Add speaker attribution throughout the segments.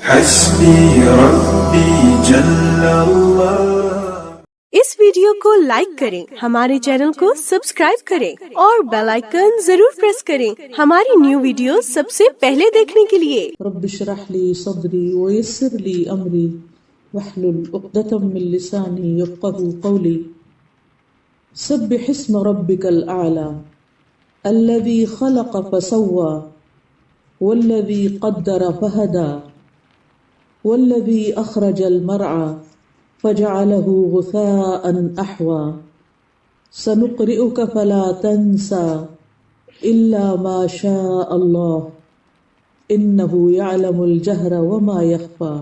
Speaker 1: حسبي ربي جل الله۔
Speaker 2: اس ویڈیو کو لائک کریں، ہمارے چینل کو سبسکرائب کریں اور بیل آئیکن ضرور پریس کریں ہماری نیو ویڈیو سب سے پہلے دیکھنے کے لیے۔
Speaker 3: رب اشرح لي صدري ويسر لي امري واحلل عقدة من لساني يفقهوا قولي۔ سبح اسم ربك الاعلى الذي خلق فسوى والذي قدر فهدى والذي اخرج المرعى فجعله غثاء احوى سنقرئك فلا تنسى الا ما شاء الله انه يعلم الجهر وما يخفى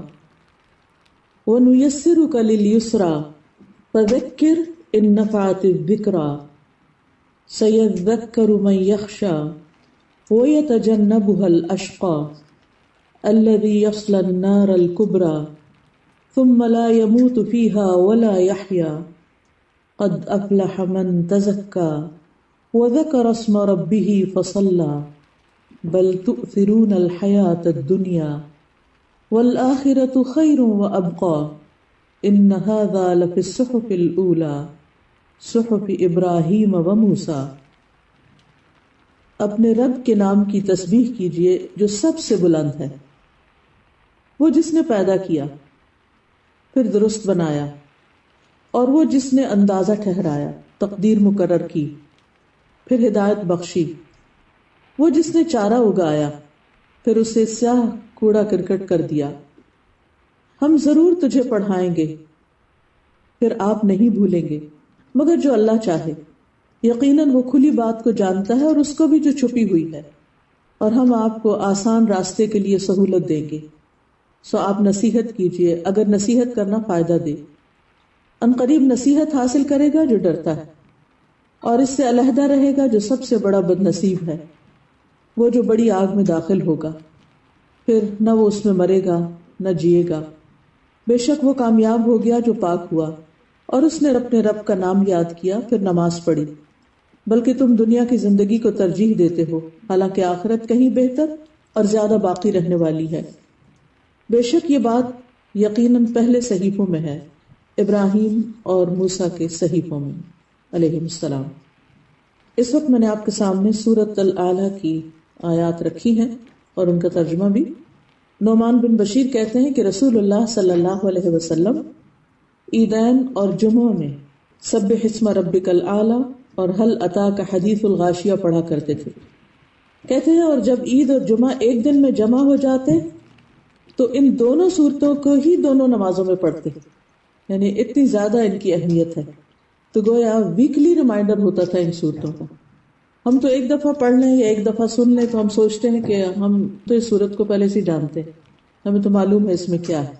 Speaker 3: ونيسرك لليسرى فذكر ان نفعت الذكرى سيذكر من يخشى ويتجنبها الاشقى الذي يصلى النار الكبرى ثم لا يموت فيها ولا يحيا قد أفلح من تزكى وذكر اسم ربه فصلى بل تؤثرون الحياة الدنيا والآخرة خير وأبقى إن هذا لفي الصحف الأولى صحف إبراهيم وموسى۔ اپنے رب کے نام کی تسبیح کیجئے جو سب سے بلند ہے، وہ جس نے پیدا کیا پھر درست بنایا، اور وہ جس نے اندازہ ٹھہرایا، تقدیر مقرر کی، پھر ہدایت بخشی، وہ جس نے چارہ اگایا پھر اسے سیاہ کوڑا کرکٹ کر دیا۔ ہم ضرور تجھے پڑھائیں گے پھر آپ نہیں بھولیں گے مگر جو اللہ چاہے، یقیناً وہ کھلی بات کو جانتا ہے اور اس کو بھی جو چھپی ہوئی ہے، اور ہم آپ کو آسان راستے کے لیے سہولت دیں گے، سو آپ نصیحت کیجئے اگر نصیحت کرنا فائدہ دے۔ ان قریب نصیحت حاصل کرے گا جو ڈرتا ہے، اور اس سے علیحدہ رہے گا جو سب سے بڑا بد نصیب ہے، وہ جو بڑی آگ میں داخل ہوگا، پھر نہ وہ اس میں مرے گا نہ جیے گا۔ بے شک وہ کامیاب ہو گیا جو پاک ہوا اور اس نے اپنے رب کا نام یاد کیا پھر نماز پڑھی، بلکہ تم دنیا کی زندگی کو ترجیح دیتے ہو، حالانکہ آخرت کہیں بہتر اور زیادہ باقی رہنے والی ہے۔ بے شک یہ بات یقیناً پہلے صحیفوں میں ہے، ابراہیم اور موسیٰ کے صحیفوں میں علیہ السلام۔ اس وقت میں نے آپ کے سامنے سورۃ الاعلیٰ کی آیات رکھی ہیں اور ان کا ترجمہ بھی۔ نعمان بن بشیر کہتے ہیں کہ رسول اللہ صلی اللہ علیہ وسلم عیدین اور جمعوں میں سبح اسم ربک الاعلیٰ اور هل اتاک حدیث الغاشیہ پڑھا کرتے تھے۔ کہتے ہیں اور جب عید اور جمعہ ایک دن میں جمع ہو جاتے تو ان دونوں صورتوں کو ہی دونوں نمازوں میں پڑھتے، یعنی اتنی زیادہ ان کی اہمیت ہے۔ تو گویا ویکلی ریمائنڈر ہوتا تھا ان صورتوں کا۔ ہم تو ایک دفعہ پڑھ لیں یا ایک دفعہ سن لیں تو ہم سوچتے ہیں کہ ہم تو اس صورت کو پہلے سے جانتے ہیں، ہمیں تو معلوم ہے اس میں کیا ہے،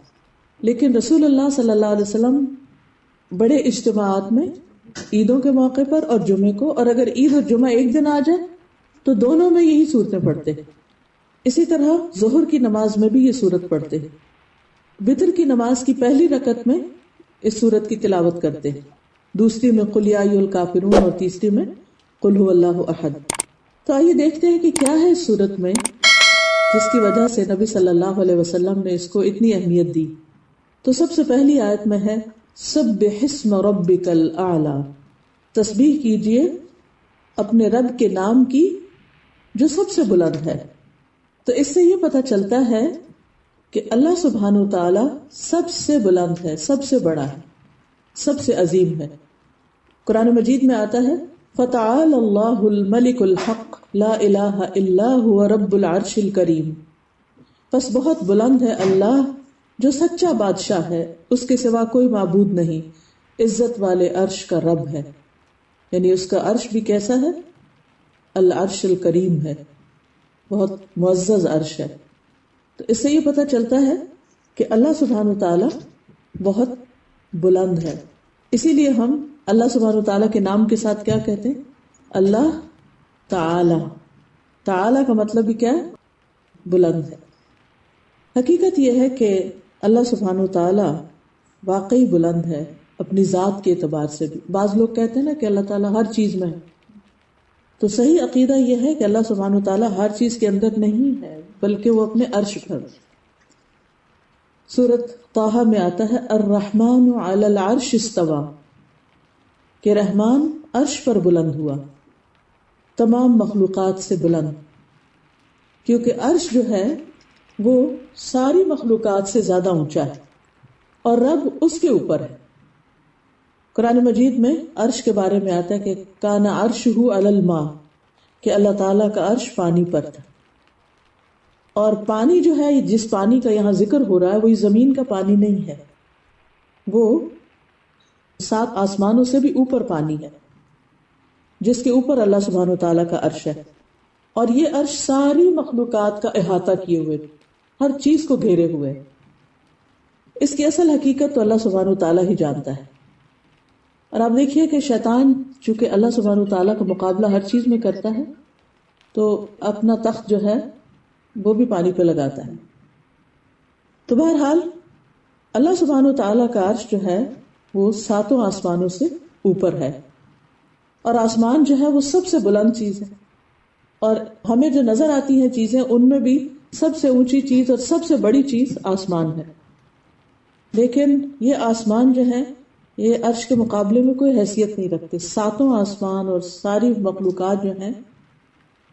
Speaker 3: لیکن رسول اللہ صلی اللہ علیہ وسلم بڑے اجتماعات میں عیدوں کے موقع پر اور جمعے کو، اور اگر عید اور جمعہ ایک دن آ جائے تو دونوں میں یہی صورتیں پڑھتے ہیں۔ اسی طرح ظہر کی نماز میں بھی یہ صورت پڑھتے ہیں، وتر کی نماز کی پہلی رکعت میں اس صورت کی تلاوت کرتے ہیں، دوسری میں قل یا ایھا الکافرون اور تیسری میں قل ھو اللہ احد۔ تو آئیے دیکھتے ہیں کہ کیا ہے اس صورت میں جس کی وجہ سے نبی صلی اللہ علیہ وسلم نے اس کو اتنی اہمیت دی۔ تو سب سے پہلی آیت میں ہے سبح اسم ربک الاعلی، تسبیح کیجئے اپنے رب کے نام کی جو سب سے بلند ہے۔ تو اس سے یہ پتہ چلتا ہے کہ اللہ سبحانہ و تعالی سب سے بلند ہے، سب سے بڑا ہے، سب سے عظیم ہے۔ قرآن مجید میں آتا ہے فَتَعَالَى اللَّهُ الْمَلِكُ الْحَقُّ لَا إِلَٰهَ إِلَّا هُوَ رَبُّ الْعَرْشِ الْكَرِيمِ، پس بہت بلند ہے اللہ جو سچا بادشاہ ہے، اس کے سوا کوئی معبود نہیں، عزت والے عرش کا رب ہے، یعنی اس کا عرش بھی کیسا ہے؟ العرش الکریم ہے، بہت معزز عرش ہے۔ تو اس سے یہ پتہ چلتا ہے کہ اللہ سبحانہ تعالیٰ بہت بلند ہے۔ اسی لیے ہم اللہ سبحانہ تعالیٰ کے نام کے ساتھ کیا کہتے ہیں؟ اللہ تعالی۔ تعالی کا مطلب بھی کیا ہے؟ بلند ہے۔ حقیقت یہ ہے کہ اللہ سبحانہ تعالیٰ واقعی بلند ہے اپنی ذات کے اعتبار سے بھی۔ بعض لوگ کہتے ہیں نا کہ اللہ تعالیٰ ہر چیز میں ہے، تو صحیح عقیدہ یہ ہے کہ اللہ سبحانہ تعالیٰ ہر چیز کے اندر نہیں ہے، بلکہ وہ اپنے عرش پر۔ سورۃ طٰہٰ میں آتا ہے الرحمن علی العرش استویٰ، کہ رحمان عرش پر بلند ہوا، تمام مخلوقات سے بلند، کیونکہ عرش جو ہے وہ ساری مخلوقات سے زیادہ اونچا ہے اور رب اس کے اوپر ہے۔ قرآن مجید میں عرش کے بارے میں آتا ہے کہ کان عرشہ علی الماء، کہ اللہ تعالیٰ کا عرش پانی پر تھا۔ اور پانی جو ہے، جس پانی کا یہاں ذکر ہو رہا ہے، وہی زمین کا پانی نہیں ہے، وہ 7 آسمانوں سے بھی اوپر پانی ہے، جس کے اوپر اللہ سبحانہ و تعالیٰ کا عرش ہے۔ اور یہ عرش ساری مخلوقات کا احاطہ کیے ہوئے، ہر چیز کو گھیرے ہوئے۔ اس کی اصل حقیقت تو اللہ سبحانہ و تعالیٰ ہی جانتا ہے۔ اور آپ دیکھیے کہ شیطان چونکہ اللہ سبحانہ و تعالیٰ کا مقابلہ ہر چیز میں کرتا ہے، تو اپنا تخت جو ہے وہ بھی پانی پہ لگاتا ہے۔ تو بہرحال اللہ سبحانہ و تعالیٰ کا عرش جو ہے وہ 7 آسمانوں سے اوپر ہے، اور آسمان جو ہے وہ سب سے بلند چیز ہے، اور ہمیں جو نظر آتی ہیں چیزیں، ان میں بھی سب سے اونچی چیز اور سب سے بڑی چیز آسمان ہے۔ لیکن یہ آسمان جو ہے یہ عرش کے مقابلے میں کوئی حیثیت نہیں رکھتے۔ 7 آسمان اور ساری مخلوقات جو ہیں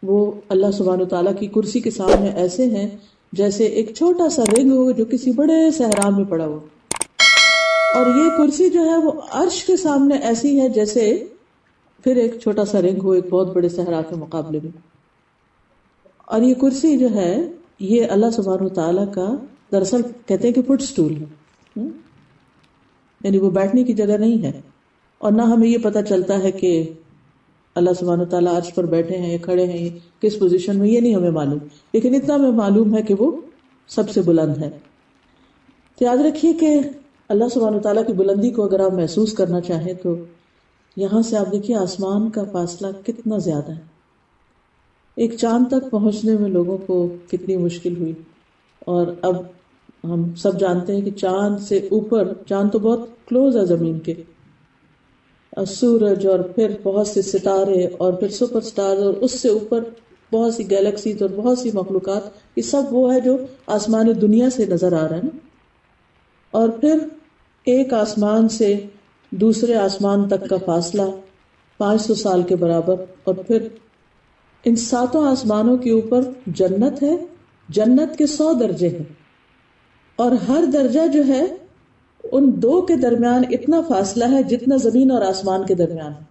Speaker 3: وہ اللہ سبحانہ تعالیٰ کی کرسی کے سامنے ایسے ہیں جیسے ایک چھوٹا سا رنگ ہو جو کسی بڑے صحرا میں پڑا ہو، اور یہ کرسی جو ہے وہ عرش کے سامنے ایسی ہے جیسے پھر ایک چھوٹا سا رنگ ہو ایک بہت بڑے صحرا کے مقابلے میں۔ اور یہ کرسی جو ہے یہ اللہ سبحانہ تعالیٰ کا دراصل کہتے ہیں کہ فٹ سٹول ہے، یعنی وہ بیٹھنے کی جگہ نہیں ہے۔ اور نہ ہمیں یہ پتہ چلتا ہے کہ اللہ سبحانہ تعالیٰ عرش پر بیٹھے ہیں، کھڑے ہیں، کس پوزیشن میں، یہ نہیں ہمیں معلوم، لیکن اتنا ہمیں معلوم ہے کہ وہ سب سے بلند ہے۔ تو یاد رکھیے کہ اللہ سبحانہ تعالیٰ کی بلندی کو اگر آپ محسوس کرنا چاہیں تو یہاں سے آپ دیکھیے آسمان کا فاصلہ کتنا زیادہ ہے۔ ایک چاند تک پہنچنے میں لوگوں کو کتنی مشکل ہوئی، اور اب ہم سب جانتے ہیں کہ چاند سے اوپر، چاند تو بہت کلوز ہے زمین کے، سورج اور پھر بہت سے ستارے اور پھر سپر سٹار اور اس سے اوپر بہت سی گیلیکسیز اور بہت سی مخلوقات، یہ سب وہ ہے جو آسمان دنیا سے نظر آ رہا ہے نا۔ اور پھر ایک آسمان سے دوسرے آسمان تک کا فاصلہ 500 سال کے برابر، اور پھر ان 7 آسمانوں کے اوپر جنت ہے، جنت کے 100 درجے ہیں، اور ہر درجہ جو ہے ان 2 کے درمیان اتنا فاصلہ ہے جتنا زمین اور آسمان کے درمیان ہے۔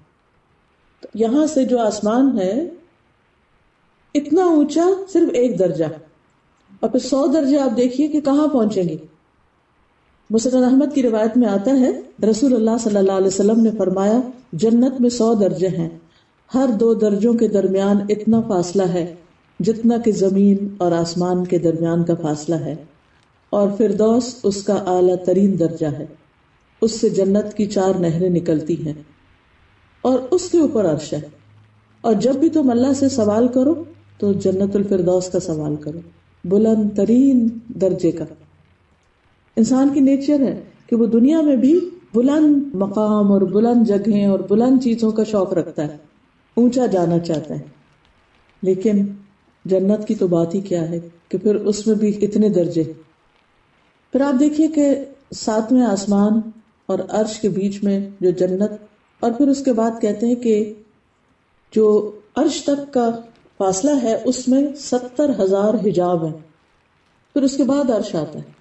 Speaker 3: تو یہاں سے جو آسمان ہے اتنا اونچا صرف 1 درجہ، اور پھر 100 درجے آپ دیکھیے کہ کہاں پہنچیں گے۔ مسند احمد کی روایت میں آتا ہے رسول اللہ صلی اللہ علیہ وسلم نے فرمایا جنت میں 100 درجے ہیں، ہر 2 درجوں کے درمیان اتنا فاصلہ ہے جتنا کہ زمین اور آسمان کے درمیان کا فاصلہ ہے، اور فردوس اس کا اعلیٰ ترین درجہ ہے، اس سے جنت کی 4 نہریں نکلتی ہیں، اور اس کے اوپر عرش ہے۔ اور جب بھی تم اللہ سے سوال کرو تو جنت الفردوس کا سوال کرو، بلند ترین درجے کا۔ انسان کی نیچر ہے کہ وہ دنیا میں بھی بلند مقام اور بلند جگہیں اور بلند چیزوں کا شوق رکھتا ہے، اونچا جانا چاہتا ہے، لیکن جنت کی تو بات ہی کیا ہے کہ پھر اس میں بھی اتنے درجے۔ پھر آپ دیکھیے کہ 7ویں آسمان اور عرش کے بیچ میں جو جنت، اور پھر اس کے بعد کہتے ہیں کہ جو عرش تک کا فاصلہ ہے اس میں 70,000 حجاب ہیں، پھر اس کے بعد عرش آتا ہے۔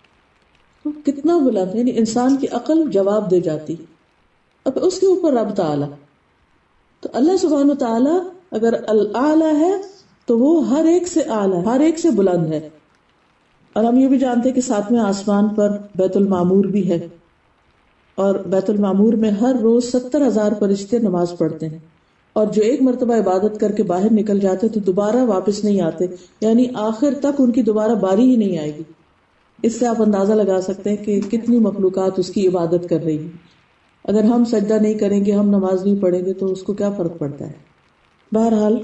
Speaker 3: تو کتنا بلند، یعنی انسان کی عقل جواب دے جاتی۔ اب اس کے اوپر رب تعالی، تو اللہ سبحانہ تعالی اگر الاعلی ہے تو وہ ہر ایک سے اعلی، ہر ایک سے بلند ہے۔ اور ہم یہ بھی جانتے ہیں کہ 7ویں آسمان پر بیت المعمور بھی ہے، اور بیت المعمور میں ہر روز 70,000 فرشتے نماز پڑھتے ہیں، اور جو ایک مرتبہ عبادت کر کے باہر نکل جاتے تو دوبارہ واپس نہیں آتے، یعنی آخر تک ان کی دوبارہ باری ہی نہیں آئے گی۔ اس سے آپ اندازہ لگا سکتے ہیں کہ کتنی مخلوقات اس کی عبادت کر رہی ہیں۔ اگر ہم سجدہ نہیں کریں گے، ہم نماز نہیں پڑھیں گے تو اس کو کیا فرق پڑتا ہے۔ بہرحال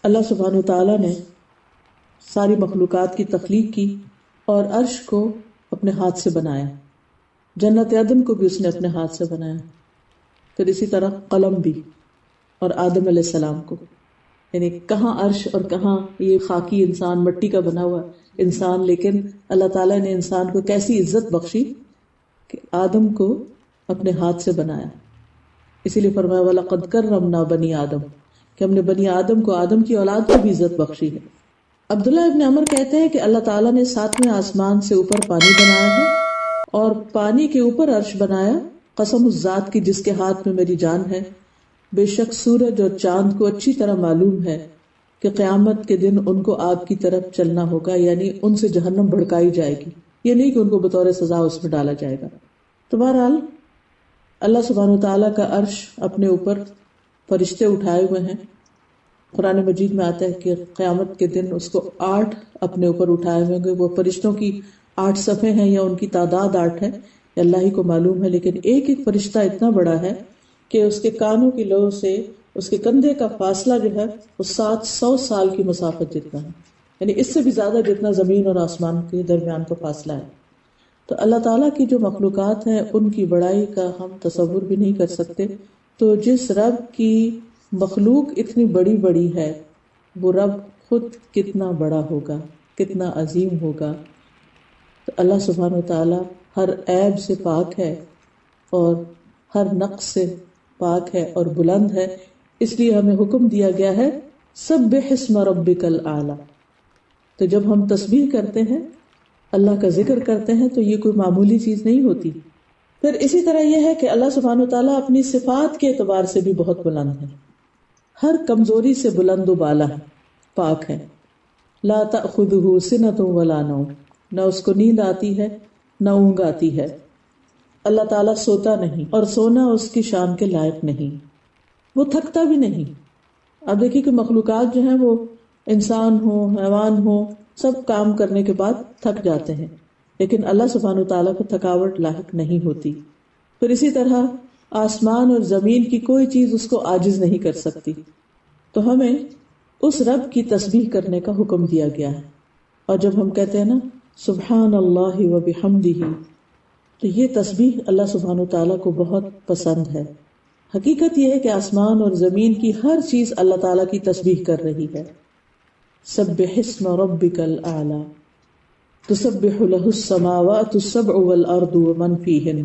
Speaker 3: اللہ سبحانہ و تعالیٰ نے ساری مخلوقات کی تخلیق کی، اور عرش کو اپنے ہاتھ سے بنایا، جنت عدن کو بھی اس نے اپنے ہاتھ سے بنایا، پھر اسی طرح قلم بھی، اور آدم علیہ السلام کو، یعنی کہاں عرش اور کہاں یہ خاکی انسان مٹی کا بنا ہوا، انسان، لیکن اللہ تعالیٰ نے انسان کو کیسی عزت بخشی کہ آدم کو اپنے ہاتھ سے بنایا. اسی لیے فرمایا وَلَقَدْ كَرَّمْنَا بَنِي آدم، کہ ہم نے بنی آدم کو، آدم کی اولاد کو بھی عزت بخشی ہے. عبداللہ ابن عمر کہتے ہیں کہ اللہ تعالیٰ نے 7ویں آسمان سے اوپر پانی بنایا ہے اور پانی کے اوپر عرش بنایا. قسم اس ذات کی جس کے ہاتھ میں میری جان ہے، بے شک سورج اور چاند کو اچھی طرح معلوم ہے کہ قیامت کے دن ان کو آگ کی طرف چلنا ہوگا، یعنی ان سے جہنم بھڑکائی جائے گی، یہ نہیں کہ ان کو بطور سزا اس میں ڈالا جائے گا. تو بہرحال اللہ سبحانہ وتعالیٰ کا عرش اپنے اوپر فرشتے اٹھائے ہوئے ہیں. قرآن مجید میں آتا ہے کہ قیامت کے دن اس کو 8 اپنے اوپر اٹھائے ہوئے ہیں. وہ فرشتوں کی 8 صفیں ہیں یا ان کی تعداد 8 ہے، اللہ ہی کو معلوم ہے، لیکن ایک ایک فرشتہ اتنا بڑا ہے کہ اس کے کانوں کی لو سے اس کے کندھے کا فاصلہ جو ہے وہ 700 سال کی مسافت جتنا ہے، یعنی اس سے بھی زیادہ جتنا زمین اور آسمان کے درمیان کا فاصلہ ہے. تو اللہ تعالیٰ کی جو مخلوقات ہیں ان کی بڑائی کا ہم تصور بھی نہیں کر سکتے. تو جس رب کی مخلوق اتنی بڑی بڑی ہے، وہ رب خود کتنا بڑا ہوگا، کتنا عظیم ہوگا. تو اللہ سبحانہ وتعالیٰ ہر عیب سے پاک ہے اور ہر نقص سے پاک ہے اور بلند ہے. اس لیے ہمیں حکم دیا گیا ہے سبح اسم ربک الاعلی. تو جب ہم تسبیح کرتے ہیں، اللہ کا ذکر کرتے ہیں، تو یہ کوئی معمولی چیز نہیں ہوتی. پھر اسی طرح یہ ہے کہ اللہ سبحانہ وتعالیٰ اپنی صفات کے اعتبار سے بھی بہت بلند ہے، ہر کمزوری سے بلند و بالا ہے، پاک ہے. لا تأخذہ سنۃ ولا نوم، نہ اس کو نیند آتی ہے نہ اونگ آتی ہے. اللہ تعالیٰ سوتا نہیں اور سونا اس کی شان کے لائق نہیں، وہ تھکتا بھی نہیں. اب دیکھیے کہ مخلوقات جو ہیں وہ انسان ہو، حیوان ہو، سب کام کرنے کے بعد تھک جاتے ہیں، لیکن اللہ سبحانہ تعالیٰ کو تھکاوٹ لاحق نہیں ہوتی. پھر اسی طرح آسمان اور زمین کی کوئی چیز اس کو عاجز نہیں کر سکتی. تو ہمیں اس رب کی تسبیح کرنے کا حکم دیا گیا ہے. اور جب ہم کہتے ہیں نا سبحان اللہ و بحمدہ، تو یہ تسبیح اللہ سبحانہ تعالیٰ کو بہت پسند ہے. حقیقت یہ ہے کہ آسمان اور زمین کی ہر چیز اللہ تعالیٰ کی تسبیح کر رہی ہے. سبح اسم ربک الاعلی تسبح له السماوات السبع والارض ومن فیہن،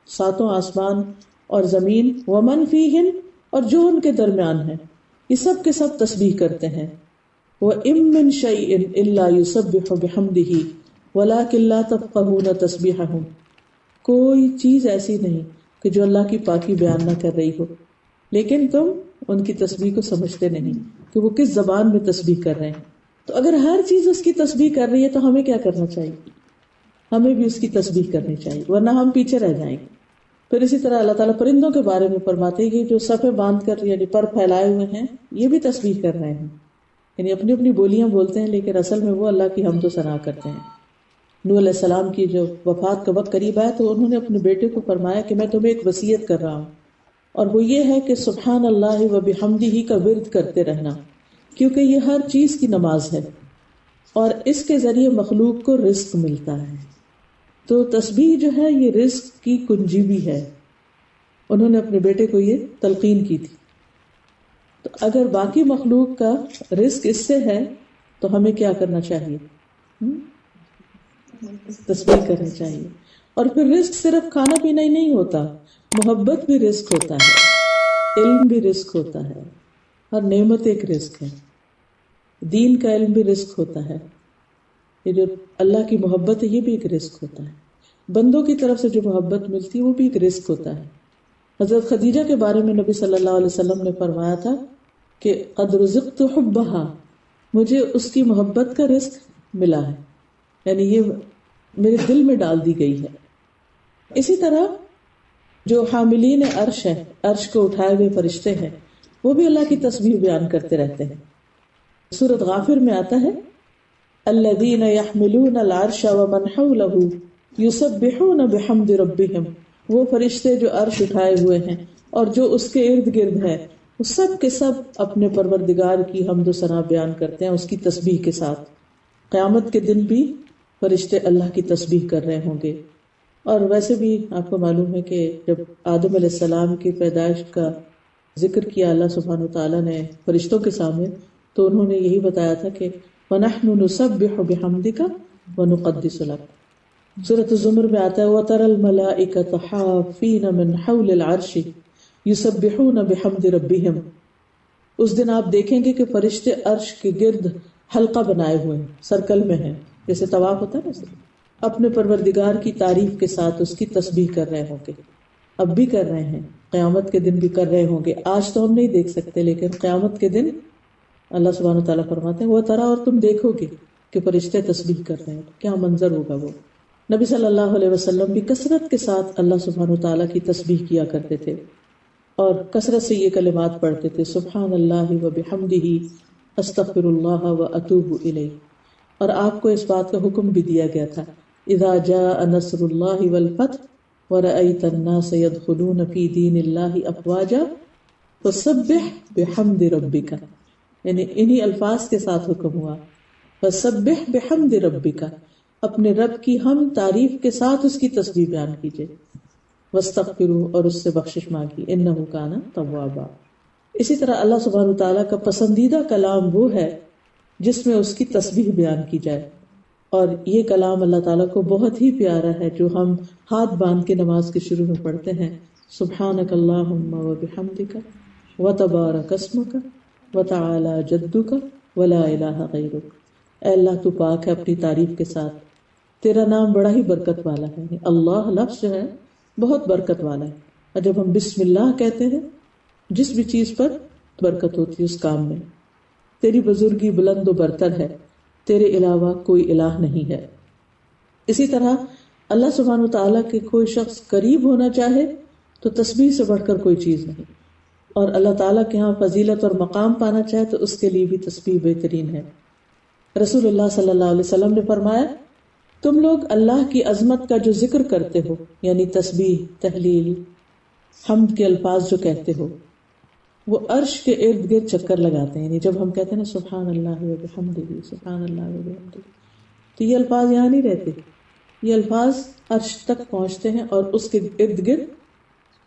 Speaker 3: 7 آسمان اور زمین، ومن فیہن، اور جو ان کے درمیان ہے، یہ سب کے سب تسبیح کرتے ہیں. وَإِن مِّن شَيْءٍ إِلَّا يُسَبِّحُ بِحَمْدِهِ وَلَٰكِن لَّا تَفْقَهُونَ تَسْبِيحَهُمْ، کوئی چیز ایسی نہیں کہ جو اللہ کی پاکی بیان نہ کر رہی ہو، لیکن تم ان کی تسبیح کو سمجھتے نہیں کہ وہ کس زبان میں تسبیح کر رہے ہیں. تو اگر ہر چیز اس کی تسبیح کر رہی ہے تو ہمیں کیا کرنا چاہیے؟ ہمیں بھی اس کی تسبیح کرنی چاہیے، ورنہ ہم پیچھے رہ جائیں گے. پھر اسی طرح اللہ تعالیٰ پرندوں کے بارے میں فرماتے ہیں کہ جو صفیں باندھ کر یعنی پر پھیلائے ہوئے ہیں، یہ بھی تسبیح کر رہے ہیں، یعنی اپنی اپنی بولیاں بولتے ہیں، لیکن اصل میں وہ اللہ کی حمد و ثنا کرتے ہیں. نوح علیہ السلام کی جو وفات کا وقت قریب آیا تو انہوں نے اپنے بیٹے کو فرمایا کہ میں تمہیں ایک وصیت کر رہا ہوں، اور وہ یہ ہے کہ سبحان اللہ و بحمدہ کا ورد کرتے رہنا، کیونکہ یہ ہر چیز کی نماز ہے اور اس کے ذریعے مخلوق کو رزق ملتا ہے. تو تسبیح جو ہے یہ رزق کی کنجی بھی ہے. انہوں نے اپنے بیٹے کو یہ تلقین کی تھی. تو اگر باقی مخلوق کا رزق اس سے ہے تو ہمیں کیا کرنا چاہیے؟ تسبیح کرنی چاہیے. اور پھر رزق صرف کھانا پینا ہی نہیں ہوتا، محبت بھی رزق ہوتا ہے، علم بھی رزق ہوتا ہے، ہر نعمت ایک رزق ہے. دین کا علم بھی رزق ہوتا ہے، یہ جو اللہ کی محبت ہے یہ بھی ایک رزق ہوتا ہے. بندوں کی طرف سے جو محبت ملتی ہے وہ بھی ایک رزق ہوتا ہے. حضرت خدیجہ کے بارے میں نبی صلی اللہ علیہ وسلم نے فرمایا تھا کہ قد رزقت حبها، مجھے اس کی محبت کا رزق ملا ہے، یعنی یہ میرے دل میں ڈال دی گئی ہے. اسی طرح جو حاملین عرش ہے، عرش کو اٹھائے ہوئے فرشتے ہیں، وہ بھی اللہ کی تسبیح بیان کرتے رہتے ہیں. سورۃ غافر میں آتا ہے الذین یحملون العرش ومن حولہ یسبحون بحمد ربہم، وہ فرشتے جو عرش اٹھائے ہوئے ہیں اور جو اس کے ارد گرد ہیں، وہ سب کے سب اپنے پروردگار کی حمد و ثنا بیان کرتے ہیں اس کی تسبیح کے ساتھ. قیامت کے دن بھی فرشتے اللہ کی تسبیح کر رہے ہوں گے. اور ویسے بھی آپ کو معلوم ہے کہ جب آدم علیہ السلام کی پیدائش کا ذکر کیا اللہ سبحانہ تعالیٰ نے فرشتوں کے سامنے، تو انہوں نے یہی بتایا تھا کہ وَنَحْنُ نُسَبِّحُ بِحَمْدِكَ وَنُقَدِّسُ لَكَ۔ سورۃ الزمر میں آتا ہے وَتَرَى الْمَلَائِكَةَ حَافِّينَ مِنْ حَوْلِ الْعَرْشِ يُسَبِّحُونَ بِحَمْدِ رَبِّهِمْ۔ اس دن آپ دیکھیں گے کہ فرشتے عرش کے گرد حلقہ بنائے ہوئے ہیں، سرکل میں ہیں، جیسے طواف ہوتا ہے نا، اپنے پروردگار کی تعریف کے ساتھ اس کی تسبیح کر رہے ہوں گے۔ اب بھی کر رہے ہیں، قیامت کے دن بھی کر رہے ہوں گے۔ آج تو ہم نہیں دیکھ سکتے، لیکن قیامت کے دن اللہ سبحانہ وتعالیٰ فرماتے ہیں وہ ترا، اور تم دیکھو گے کہ فرشتے تسبیح کر رہے ہیں، کیا منظر ہوگا وہ۔ نبی صلی اللہ علیہ وسلم بھی کثرت کے ساتھ اللہ سبحانہ وتعالیٰ کی تسبیح کیا کرتے تھے اور کثرت سے یہ کلمات پڑھتے تھے، سبحان اللہ و بحمدہ، استغفر اللہ و اتوب الیہ۔ اور آپ کو اس بات کا حکم بھی دیا گیا تھا، اذا جاء نصر اللہ والفتح ورأیت الناس يدخلون فی دین اللہ افواجا فسبح بحمد ربک، یعنی انہی الفاظ کے ساتھ حکم ہوا، فسبح بحمد ربک، اپنے رب کی حمد تعریف کے ساتھ اس کی تسبیح بیان کیجئے، واستغفروا، اور اس سے بخشش مانگی، انہ کان توابا۔ اسی طرح اللہ سبحانہ وتعالیٰ کا پسندیدہ کلام وہ ہے جس میں اس کی تسبیح بیان کی جائے، اور یہ کلام اللہ تعالیٰ کو بہت ہی پیارا ہے جو ہم ہاتھ باندھ کے نماز کے شروع میں پڑھتے ہیں، سبحانک اللہم و بحمدک وتبارک اسمک وتعالی جدک ولا الہ غیرک۔ اے اللہ تو پاک ہے اپنی تعریف کے ساتھ، تیرا نام بڑا ہی برکت والا ہے، یعنی اللہ لفظ جو ہے بہت برکت والا ہے، اور جب ہم بسم اللہ کہتے ہیں جس بھی چیز پر برکت ہوتی ہے اس کام میں، تیری بزرگی بلند و برتر ہے، تیرے علاوہ کوئی الہ نہیں ہے۔ اسی طرح اللہ سبحانہ وتعالیٰ کے کوئی شخص قریب ہونا چاہے تو تسبیح سے بڑھ کر کوئی چیز نہیں، اور اللہ تعالیٰ کے ہاں فضیلت اور مقام پانا چاہے تو اس کے لیے بھی تسبیح بہترین ہے۔ رسول اللہ صلی اللہ علیہ وسلم نے فرمایا، تم لوگ اللہ کی عظمت کا جو ذکر کرتے ہو، یعنی تسبیح، تحلیل، حمد کے الفاظ جو کہتے ہو، وہ عرش کے ارد گرد چکر لگاتے ہیں۔ یعنی جب ہم کہتے ہیں نا سبحان اللہ و بحمدہ، سبحان اللہ و بحمدہ، تو یہ الفاظ یہاں نہیں رہتے، یہ الفاظ عرش تک پہنچتے ہیں اور اس کے ارد گرد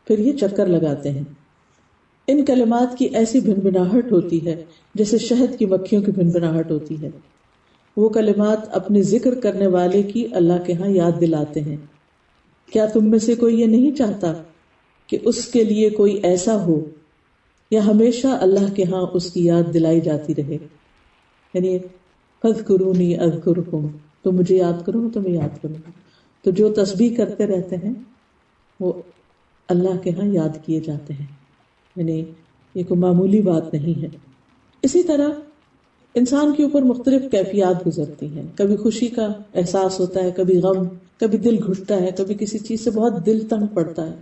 Speaker 3: پھر یہ چکر لگاتے ہیں۔ ان کلمات کی ایسی بھنبھناہٹ ہوتی ہے جیسے شہد کی مکھیوں کی بھنبھناہٹ ہوتی ہے۔ وہ کلمات اپنے ذکر کرنے والے کی اللہ کے ہاں یاد دلاتے ہیں۔ کیا تم میں سے کوئی یہ نہیں چاہتا کہ اس کے لیے کوئی ایسا ہو یا ہمیشہ اللہ کے ہاں اس کی یاد دلائی جاتی رہے؟ یعنی فاذکرونی اذکرکم، تم مجھے یاد کرو میں تمہیں یاد کروں گا۔ تو جو تسبیح کرتے رہتے ہیں وہ اللہ کے ہاں یاد کیے جاتے ہیں، یعنی یہ کوئی معمولی بات نہیں ہے۔ اسی طرح انسان کے اوپر مختلف کیفیات گزرتی ہیں، کبھی خوشی کا احساس ہوتا ہے، کبھی غم، کبھی دل گھٹتا ہے، کبھی کسی چیز سے بہت دل تنگ پڑتا ہے،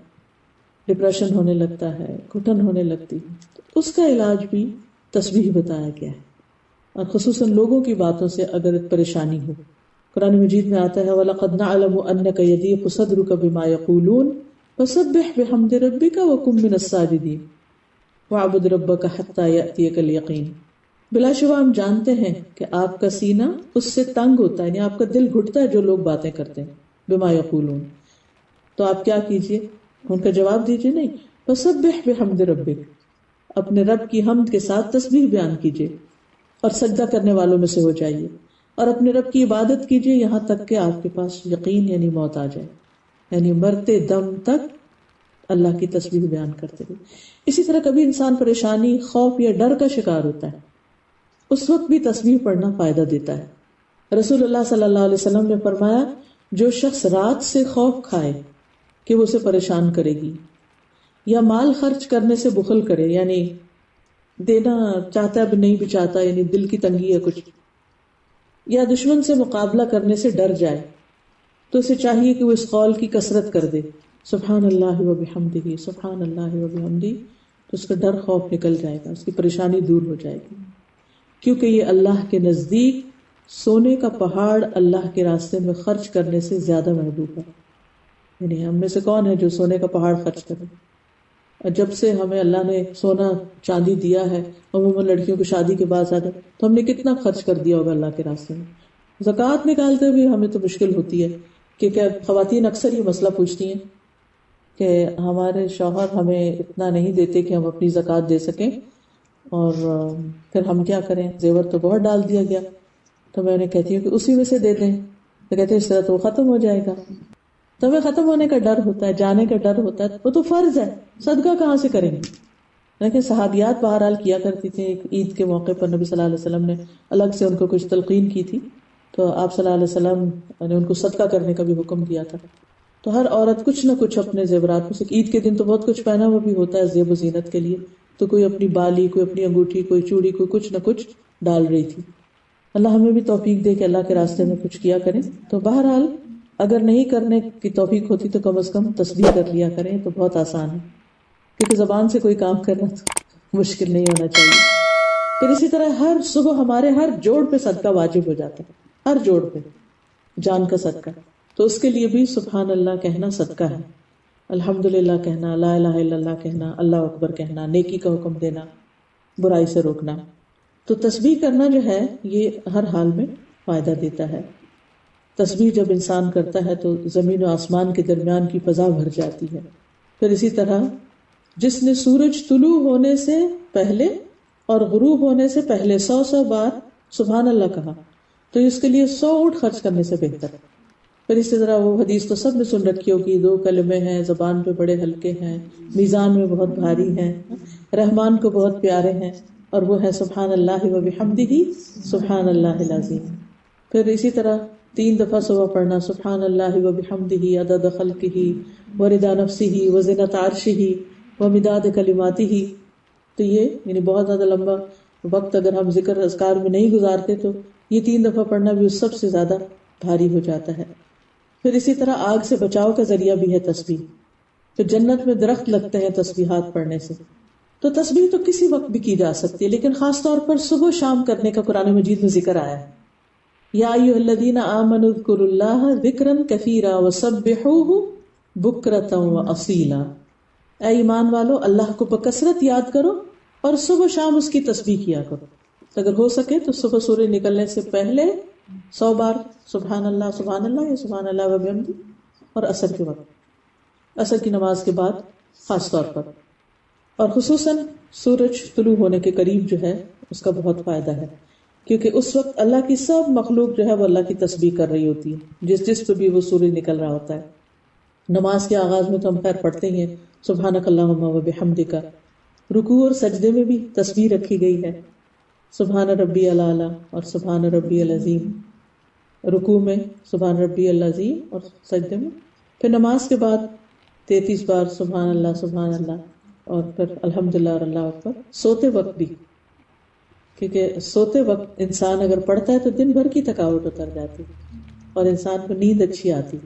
Speaker 3: ڈپریشن ہونے لگتا ہے، گھٹن ہونے لگتی ہے، تو اس کا علاج بھی تسبیح بتایا گیا ہے، اور خصوصاً لوگوں کی باتوں سے اگر پریشانی ہو۔ قرآن مجید میں آتا ہے وَلَقَدْ نَعْلَمُ أَنَّكَ يَضِيقُ صَدْرُكَ بِمَا يَقُولُونَ فَسَبِّحْ بِحَمْدِ رَبِّكَ وَكُن مِّنَ السَّاجِدِينَ وَاعْبُدْ رَبَّكَ حَتَّى يَأْتِيَكَ الْيَقِينُ۔ بلا شبہ ہم جانتے ہیں کہ آپ کا سینہ اس سے تنگ ہوتا ہے، یعنی آپ کا دل گھٹتا ہے جو لوگ باتیں کرتے ہیں، بما یقولون، تو آپ کیا کیجئے؟ ان کا جواب دیجئے نہیں، فسبح بحمد ربک، اپنے رب کی حمد کے ساتھ تسبیح بیان کیجئے اور سجدہ کرنے والوں میں سے ہو جائیے، اور اپنے رب کی عبادت کیجئے یہاں تک کہ آپ کے پاس یقین یعنی موت آ جائے، یعنی مرتے دم تک اللہ کی تسبیح بیان کرتے رہے۔ اسی طرح کبھی انسان پریشانی، خوف یا ڈر کا شکار ہوتا ہے، اس وقت بھی تسبیح پڑھنا فائدہ دیتا ہے۔ رسول اللہ صلی اللہ علیہ وسلم نے فرمایا، جو شخص رات سے خوف کھائے کہ وہ اسے پریشان کرے گی، یا مال خرچ کرنے سے بخل کرے، یعنی دینا چاہتا ہے نہیں بھی چاہتا، یعنی دل کی تنگی ہے کچھ، یا دشمن سے مقابلہ کرنے سے ڈر جائے، تو اسے چاہیے کہ وہ اس قول کی کثرت کر دے، سبحان اللہ و بحمدہ، سبحان اللہ و بحمدہ، تو اس کا ڈر خوف نکل جائے گا، اس کی پریشانی دور ہو جائے گی، کیونکہ یہ اللہ کے نزدیک سونے کا پہاڑ اللہ کے راستے میں خرچ کرنے سے زیادہ محبوب ہے۔ یعنی ہم میں سے کون ہے جو سونے کا پہاڑ خرچ کرے؟ اور جب سے ہمیں اللہ نے سونا چاندی دیا ہے، عموماً لڑکیوں کو شادی کے بعد زیادہ، تو ہم نے کتنا خرچ کر دیا ہوگا اللہ کے راستے میں۔ زکوٰۃ نکالتے ہوئے ہمیں تو مشکل ہوتی ہے، کیونکہ خواتین اکثر یہ مسئلہ پوچھتی ہیں کہ ہمارے شوہر ہمیں اتنا نہیں دیتے کہ ہم اپنی زکوٰۃ دے سکیں، اور پھر ہم کیا کریں، زیور تو بہت ڈال دیا گیا، تو میں انہیں کہتی ہوں کہ اسی میں سے دے دیں، تو کہتے ہیں اس طرح تو وہ ختم ہو جائے گا. تو ہمیں ختم ہونے کا ڈر ہوتا ہے، جانے کا ڈر ہوتا ہے، وہ تو فرض ہے، صدقہ کہاں سے کریں گے؟ لیکن صحابیات بہرحال کیا کرتی تھیں. ایک عید کے موقع پر نبی صلی اللہ علیہ وسلم نے الگ سے ان کو کچھ تلقین کی تھی، تو آپ صلی اللہ علیہ وسلم نے ان کو صدقہ کرنے کا بھی حکم دیا تھا. تو ہر عورت کچھ نہ کچھ اپنے زیورات میں سے، عید کے دن تو بہت کچھ پہنا ہوا بھی ہوتا ہے زیب و زینت کے لیے، تو کوئی اپنی بالی، کوئی اپنی انگوٹھی، کوئی چوڑی، کوئی کچھ نہ کچھ ڈال رہی تھی. اللہ ہمیں بھی توفیق دے کہ اللہ کے راستے میں کچھ کیا کریں. تو بہرحال اگر نہیں کرنے کی توفیق ہوتی تو کم از کم تسبیح کر لیا کریں، تو بہت آسان ہے، کیونکہ زبان سے کوئی کام کرنا تو مشکل نہیں ہونا چاہیے. پھر اسی طرح ہر صبح ہمارے ہر جوڑ پہ صدقہ واجب ہو جاتا ہے، ہر جوڑ پہ جان کا صدقہ. تو اس کے لیے بھی سبحان اللہ کہنا صدقہ ہے، الحمدللہ کہنا، لا الہ الا اللہ کہنا، اللہ اکبر کہنا، نیکی کا حکم دینا، برائی سے روکنا. تو تسبیح کرنا جو ہے یہ ہر حال میں فائدہ دیتا ہے. تسبیح جب انسان کرتا ہے تو زمین و آسمان کے درمیان کی فضا بھر جاتی ہے. پھر اسی طرح جس نے سورج طلوع ہونے سے پہلے اور غروب ہونے سے پہلے 100 بار سبحان اللہ کہا تو اس کے لیے 100 اونٹ خرچ کرنے سے بہتر ہے. پھر اسی طرح وہ حدیث تو سب نے سن رکھی ہوگی، 2 کلمے ہیں، زبان پہ بڑے ہلکے ہیں، میزان میں بہت بھاری ہیں، رحمان کو بہت پیارے ہیں، اور وہ ہے سبحان اللہ و بحمدہ سبحان اللہ العظیم. پھر اسی طرح 3 دفعہ صبح پڑھنا سبحان اللہ و بحمدہ عدد خلقہ ورضا نفسہ وزنۃ عرشہ ومداد کلماتہ. تو یہ یعنی بہت زیادہ لمبا وقت اگر ہم ذکر اذکار میں نہیں گزارتے تو یہ 3 دفعہ پڑھنا بھی اس سب سے زیادہ بھاری ہو جاتا ہے. پھر اسی طرح آگ سے بچاؤ کا ذریعہ بھی ہے تسبیح. پھر جنت میں درخت لگتے ہیں تسبیحات پڑھنے سے. تو تسبیح تو کسی وقت بھی کی جا سکتی ہے، لیکن خاص طور پر صبح شام کرنے کا قرآن مجید میں ذکر آیا ہے. یا ایھا الذین آمنوا اذکروا اللہ ذکرا کثیرا وسبحوہ بکرۃ واصیلا. اے ایمان والو، اللہ کو بکثرت یاد کرو اور صبح شام اس کی تسبیح کیا کرو. اگر ہو سکے تو صبح سورج نکلنے سے پہلے 100 بار سبحان اللہ یا سبحان اللہ و بحمدہ، اور عصر کے وقت، عصر کی نماز کے بعد خاص طور پر، اور خصوصاً سورج طلوع ہونے کے قریب جو ہے اس کا بہت فائدہ ہے، کیونکہ اس وقت اللہ کی سب مخلوق جو ہے وہ اللہ کی تسبیح کر رہی ہوتی ہے، جس پہ بھی وہ سورج نکل رہا ہوتا ہے. نماز کے آغاز میں تو ہم خیر پڑھتے ہی ہیں سبحانک اللہم و بحمدک. رکوع اور سجدے میں بھی تسبیح رکھی گئی ہے، سبحان ربی الاعلی اور سبحان ربی العظیم. رکوع میں سبحان ربی العظیم اور سجدے میں. پھر نماز کے بعد 33 بار سبحان اللہ، اور پھر الحمدللہ اور اللہ اکبر. سوتے وقت بھی، کیونکہ سوتے وقت انسان اگر پڑھتا ہے تو دن بھر کی تھکاوٹ اتر جاتی اور انسان کو نیند اچھی آتی.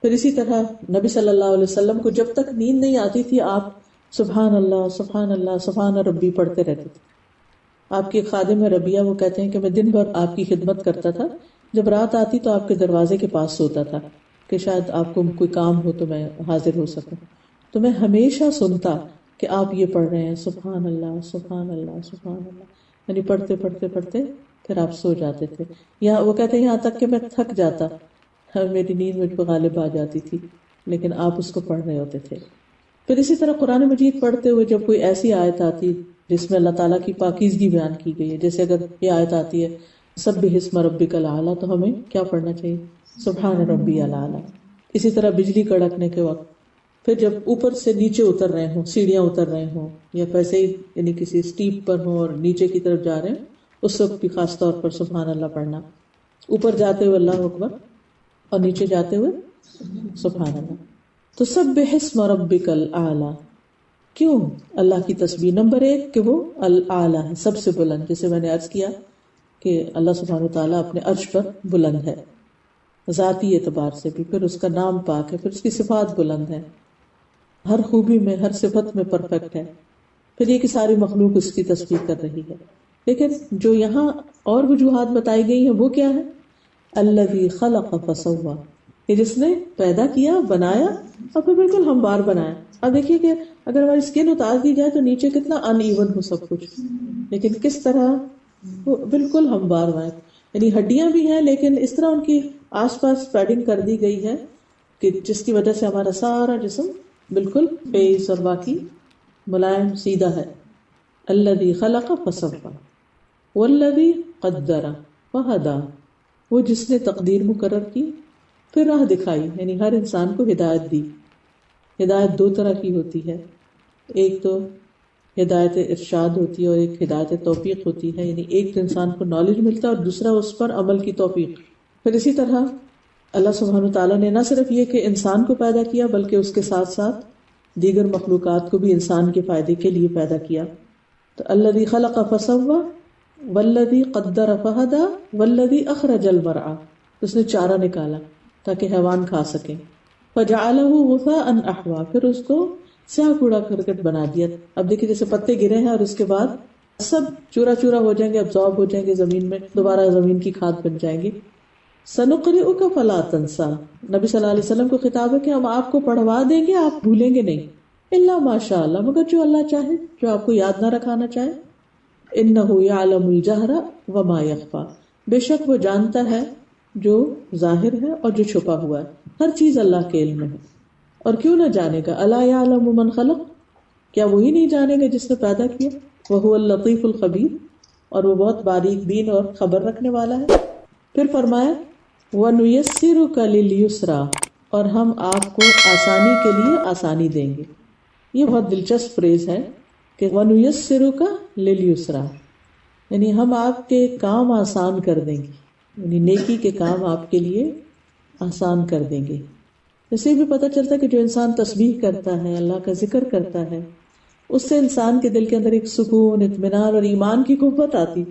Speaker 3: پھر اسی طرح نبی صلی اللہ علیہ وسلم کو جب تک نیند نہیں آتی تھی آپ سبحان اللہ سبحان ربی پڑھتے رہتے تھے. آپ کی خادم ہے ربیہ، وہ کہتے ہیں کہ میں دن بھر آپ کی خدمت کرتا تھا، جب رات آتی تو آپ کے دروازے کے پاس سوتا تھا کہ شاید آپ کو کوئی کام ہو تو میں حاضر ہو سکوں. تو میں ہمیشہ سنتا کہ آپ یہ پڑھ رہے ہیں سبحان اللہ سبحان اللہ سبحان اللہ، یعنی پڑھتے پھر آپ سو جاتے تھے. یا وہ کہتے ہیں یہاں تک کہ میں تھک جاتا، میری نیند مجھ پہ غالب آ جاتی تھی، لیکن آپ اس کو پڑھ رہے ہوتے تھے. پھر اسی طرح قرآن مجید پڑھتے ہوئے جب کوئی ایسی آیت آتی جس میں اللہ تعالیٰ کی پاکیزگی بیان کی گئی ہے، جیسے اگر یہ آیت آتی ہے سبح اسم ربک الاعلی، تو ہمیں کیا پڑھنا چاہیے؟ سبحان ربی الاعلی. اسی طرح بجلی کڑکنے کے وقت، پھر جب اوپر سے نیچے اتر رہے ہوں، سیڑھیاں اتر رہے ہوں، یا ویسے ہی یعنی کسی اسٹیپ پر ہوں اور نیچے کی طرف جا رہے ہیں، اس وقت بھی خاص طور پر سبحان اللہ پڑھنا. اوپر جاتے ہوئے اللہ اکبر اور نیچے جاتے ہوئے سبحان اللہ. تو سبح اسم ربک الاعلی، کیوں اللہ کی تسبیح؟ نمبر 1 کہ وہ الاعلی ہے، سب سے بلند، جیسے میں نے عرض کیا کہ اللہ سبحانہ وتعالیٰ اپنے عرش پر بلند ہے ذاتی اعتبار سے بھی، پھر اس کا نام پاک ہے، پھر اس کی صفات بلند ہے، ہر خوبی میں ہر صفت میں پرفیکٹ ہے. پھر یہ کہ ساری مخلوق اس کی تسبیح کر رہی ہے. لیکن جو یہاں اور وجوہات بتائی گئی ہیں وہ کیا ہے؟ الذی خلق فسوی، کہ جس نے پیدا کیا، بنایا اور پھر بالکل ہموار بنایا. اب دیکھیے کہ اگر ہماری اسکن اتار دی جائے تو نیچے کتنا ان ایون ہو سب کچھ، لیکن کس طرح وہ بالکل ہموار بنائے، یعنی ہڈیاں بھی ہیں لیکن اس طرح ان کی آس پاس پیڈنگ کر دی گئی ہے کہ جس کی وجہ سے ہمارا سارا جسم بالکل فیس اور باقی ملائم سیدھا ہے. الذی خلق فسوی والذی قدر فہدی. وہ جس نے تقدیر مقرر کی، پھر راہ دکھائی، یعنی ہر انسان کو ہدایت دی۔ ہدایت دو طرح کی ہوتی ہے، ایک تو ہدایت ارشاد ہوتی ہے اور ایک ہدایت توفیق ہوتی ہے، یعنی ایک تو انسان کو نالج ملتا ہے اور دوسرا اس پر عمل کی توفیق۔ پھر اسی طرح اللہ سبحانہ وتعالیٰ نے نہ صرف یہ کہ انسان کو پیدا کیا بلکہ اس کے ساتھ ساتھ دیگر مخلوقات کو بھی انسان کے فائدے کے لیے پیدا کیا۔ تو الذی خلق فسوی والذی قدر فہدی والذی اخرج المرعی، اس نے چارہ نکالا تاکہ حیوان کھا سکیں، فجعلہ غثاء احوا، پھر اس کو سیاہ کوڑا کرکٹ بنا دیا۔ اب دیکھیں جیسے پتے گرے ہیں اور اس کے بعد سب چورا چورا ہو جائیں گے، ابزارب ہو جائیں گے زمین میں، دوبارہ زمین کی کھاد بن جائیں گے۔ سنقرئک فلا تنسى، نبی صلی اللہ علیہ وسلم کو خطاب ہے کہ ہم آپ کو پڑھوا دیں گے، آپ بھولیں گے نہیں، الا ماشاء اللہ، مگر جو اللہ چاہے، جو آپ کو یاد نہ رکھانا چاہے۔ انہ یعلم الجہر وما یخفی، بے شک وہ جانتا ہے جو ظاہر ہے اور جو چھپا ہوا ہے، ہر چیز اللہ کے علم میں ہے۔ اور کیوں نہ جانے گا، الا یعلم من خلق، کیا وہی نہیں جانے گا جس نے پیدا کیا، وہو اللطیف الخبیر، اور وہ بہت باریک بین اور خبر رکھنے والا ہے۔ پھر فرمایا وَنُيَسِّرُكَ لِلْيُسْرَىٰ، اور ہم آپ کو آسانی کے لیے آسانی دیں گے۔ یہ بہت دلچسپ فریز ہے کہ وَنُيَسِّرُكَ لِلْيُسْرَىٰ، یعنی ہم آپ کے کام آسان کر دیں گے، یعنی نیکی کے کام آپ کے لیے آسان کر دیں گے۔ اس سے بھی پتہ چلتا ہے کہ جو انسان تسبیح کرتا ہے، اللہ کا ذکر کرتا ہے، اس سے انسان کے دل کے اندر ایک سکون، اطمینان اور ایمان کی قوت آتی،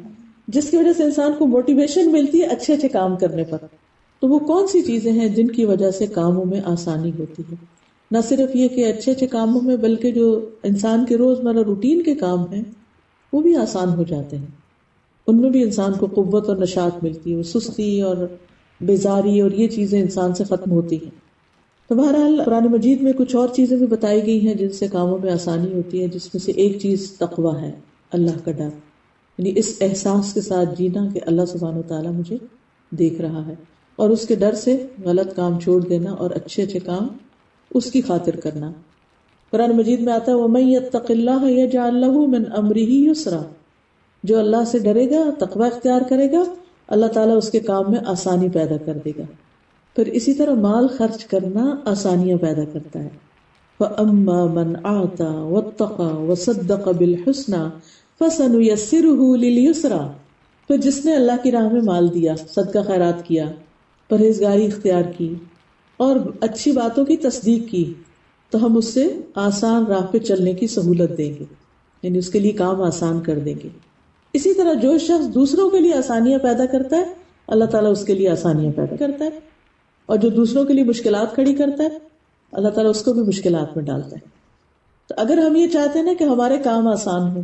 Speaker 3: جس کی وجہ سے انسان کو موٹیویشن ملتی ہے اچھے اچھے کام کرنے پر۔ تو وہ کون سی چیزیں ہیں جن کی وجہ سے کاموں میں آسانی ہوتی ہے؟ نہ صرف یہ کہ اچھے اچھے کاموں میں، بلکہ جو انسان کے روزمرہ روٹین کے کام ہیں وہ بھی آسان ہو جاتے ہیں، ان میں بھی انسان کو قوت اور نشاط ملتی ہے، وہ سستی اور بیزاری اور یہ چیزیں انسان سے ختم ہوتی ہیں۔ تو بہرحال قرآن مجید میں کچھ اور چیزیں بھی بتائی گئی ہیں جن سے کاموں میں آسانی ہوتی ہے، جس میں سے ایک چیز تقویٰ ہے، اللہ کا ڈر، یعنی اس احساس کے ساتھ جینا کہ اللہ سبحانہ وتعالیٰ مجھے دیکھ رہا ہے، اور اس کے ڈر سے غلط کام چھوڑ دینا اور اچھے اچھے کام اس کی خاطر کرنا۔ قرآن مجید میں آتا ہے وَمَن يَتَّقِ اللَّهَ يَجْعَل لَّهُ مِنْ أَمْرِهِ يُسْرًا، جو اللہ سے ڈرے گا، تقوی اختیار کرے گا، اللہ تعالیٰ اس کے کام میں آسانی پیدا کر دے گا۔ پھر اسی طرح مال خرچ کرنا آسانیاں پیدا کرتا ہے۔ فَأَمَّا مَنْ أَعْطَى وَاتَّقَى وَصَدَّقَ بِالْحُسْنَى فَسَنُيَسِّرُهُ لِلْيُسْرَىٰ، پھر جس نے اللہ کی راہ میں مال دیا، صدقہ خیرات کیا، پرہیزگاری اختیار کی اور اچھی باتوں کی تصدیق کی، تو ہم اس سے آسان راہ پہ چلنے کی سہولت دیں گے، یعنی اس کے لیے کام آسان کر دیں گے۔ اسی طرح جو شخص دوسروں کے لیے آسانیاں پیدا کرتا ہے، اللہ تعالیٰ اس کے لیے آسانیاں پیدا کرتا ہے، اور جو دوسروں کے لیے مشکلات کھڑی کرتا ہے، اللہ تعالیٰ اس کو بھی مشکلات میں ڈالتا ہے۔ تو اگر ہم یہ چاہتے ہیں نا کہ ہمارے کام آسان ہوں،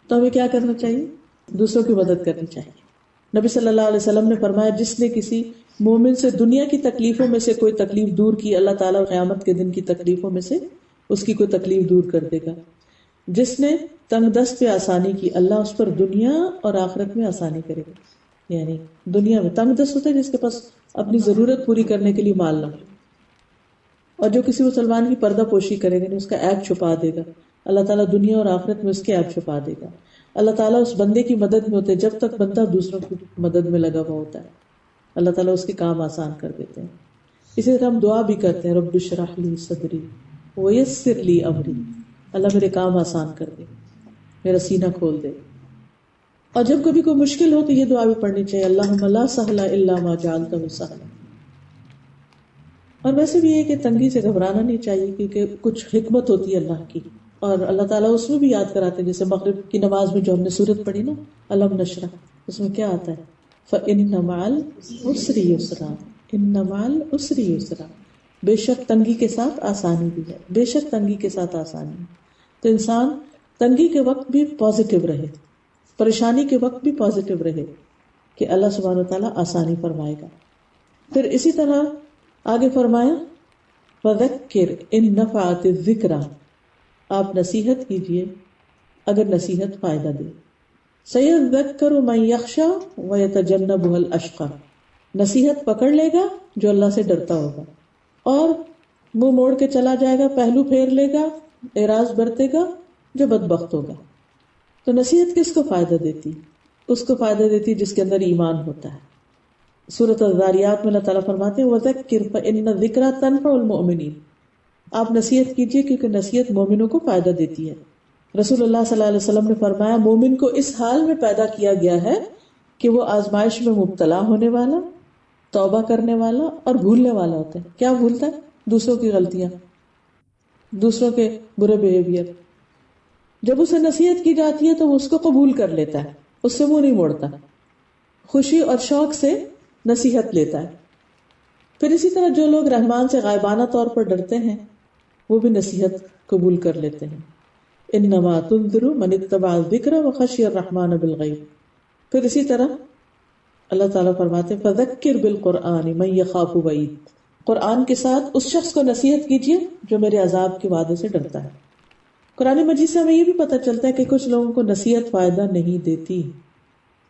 Speaker 3: تو ہمیں کیا کرنا چاہیے؟ دوسروں کی مدد کرنی چاہیے۔ نبی صلی اللہ علیہ وسلم نے فرمایا جس نے کسی مومن سے دنیا کی تکلیفوں میں سے کوئی تکلیف دور کی، اللہ تعالیٰ قیامت کے دن کی تکلیفوں میں سے اس کی کوئی تکلیف دور کر دے گا۔ جس نے تنگ دست پہ آسانی کی، اللہ اس پر دنیا اور آخرت میں آسانی کرے گا۔ یعنی دنیا میں تنگ دست ہوتا ہے جس کے پاس اپنی ضرورت پوری کرنے کے لیے مال نہ ہو، اور جو کسی مسلمان کی پردہ پوشی کرے گا، اس کا عیب چھپا دے گا، اللہ تعالیٰ دنیا اور آخرت میں اس کے عیب چھپا دے گا۔ اللہ تعالیٰ اس بندے کی مدد میں ہوتے ہیں جب تک بندہ دوسروں کی مدد میں لگا ہوا ہوتا ہے، اللہ تعالیٰ اس کے کام آسان کر دیتے ہیں۔ اسی طرح ہم دعا بھی کرتے ہیں رب اشرح لی صدری ویسر لی امری، اللہ میرے کام آسان کر دے، میرا سینہ کھول دے۔ اور جب کبھی کوئی مشکل ہو تو یہ دعا بھی پڑھنی چاہیے، اللہم لا سہل الا ما جعلتہ سہلا۔ اور ویسے بھی یہ کہ تنگی سے گھبرانا نہیں چاہیے، کیونکہ کچھ حکمت ہوتی ہے اللہ کی، اور اللہ تعالیٰ اس میں بھی یاد کراتے ہیں، جیسے مغرب کی نماز میں جو ہم نے سورت پڑھی نا الم نشرح، اس میں کیا آتا ہے؟ فَإِنَّ مَعَ الْعُسْرِ يُسْرًا، إِنَّ مَعَ الْعُسْرِ يُسْرًا، بے شک تنگی کے ساتھ آسانی بھی ہے، بے شک تنگی کے ساتھ آسانی۔ تو انسان تنگی کے وقت بھی پازیٹیو رہے، پریشانی کے وقت بھی پازیٹیو رہے کہ اللہ سبحانہ وتعالیٰ آسانی فرمائے گا۔ پھر اسی طرح آگے فرمایا وَذَكِّرْ إِن نَفَعَتِ الذِّكْرَىٰ، آپ نصیحت کیجئے اگر نصیحت فائدہ دے۔ سَيَذَّكَّرُ مَن يَخْشَىٰ وَيَتَجَنَّبُهَا الْأَشْقَىٰ، نصیحت پکڑ لے گا جو اللہ سے ڈرتا ہوگا اور منہ موڑ کے چلا جائے گا، پہلو پھیر لے گا، اعراض برتے گا جو بدبخت ہوگا۔ تو نصیحت کس کو فائدہ دیتی؟ اس کو فائدہ دیتی جس کے اندر ایمان ہوتا ہے، سورۃ الذاریات میں اللہ تعالیٰ فرماتے ہیں وَذَكِّرْ فَإِنَّ الذِّكْرَىٰ تَنفَعُ الْمُؤْمِنِينَ، آپ نصیحت کیجئے کیونکہ نصیحت مومنوں کو فائدہ دیتی ہے۔ رسول اللہ صلی اللہ علیہ وسلم نے فرمایا مومن کو اس حال میں پیدا کیا گیا ہے کہ وہ آزمائش میں مبتلا ہونے والا، توبہ کرنے والا اور بھولنے والا ہوتا ہے۔ کیا بھولتا ہے؟ دوسروں کی غلطیاں، دوسروں کے برے بیہیویئر۔ جب اسے نصیحت کی جاتی ہے تو وہ اس کو قبول کر لیتا ہے، اس سے منہ نہیں موڑتا، خوشی اور شوق سے نصیحت لیتا ہے۔ پھر اسی طرح جو لوگ رحمان سے غائبانہ طور پر ڈرتے ہیں وہ بھی نصیحت قبول کر لیتے ہیں۔ انما تنذر من اتبع الذکر وخشی الرحمن بالغیب۔ پھر اسی طرح اللہ تعالیٰ فرماتے ہیں فذکر بالقرآن من یخاف وعید، قرآن کے ساتھ اس شخص کو نصیحت کیجیے جو میرے عذاب کے وعدے سے ڈرتا ہے۔ قرآن مجید سے ہمیں یہ بھی پتہ چلتا ہے کہ کچھ لوگوں کو نصیحت فائدہ نہیں دیتی۔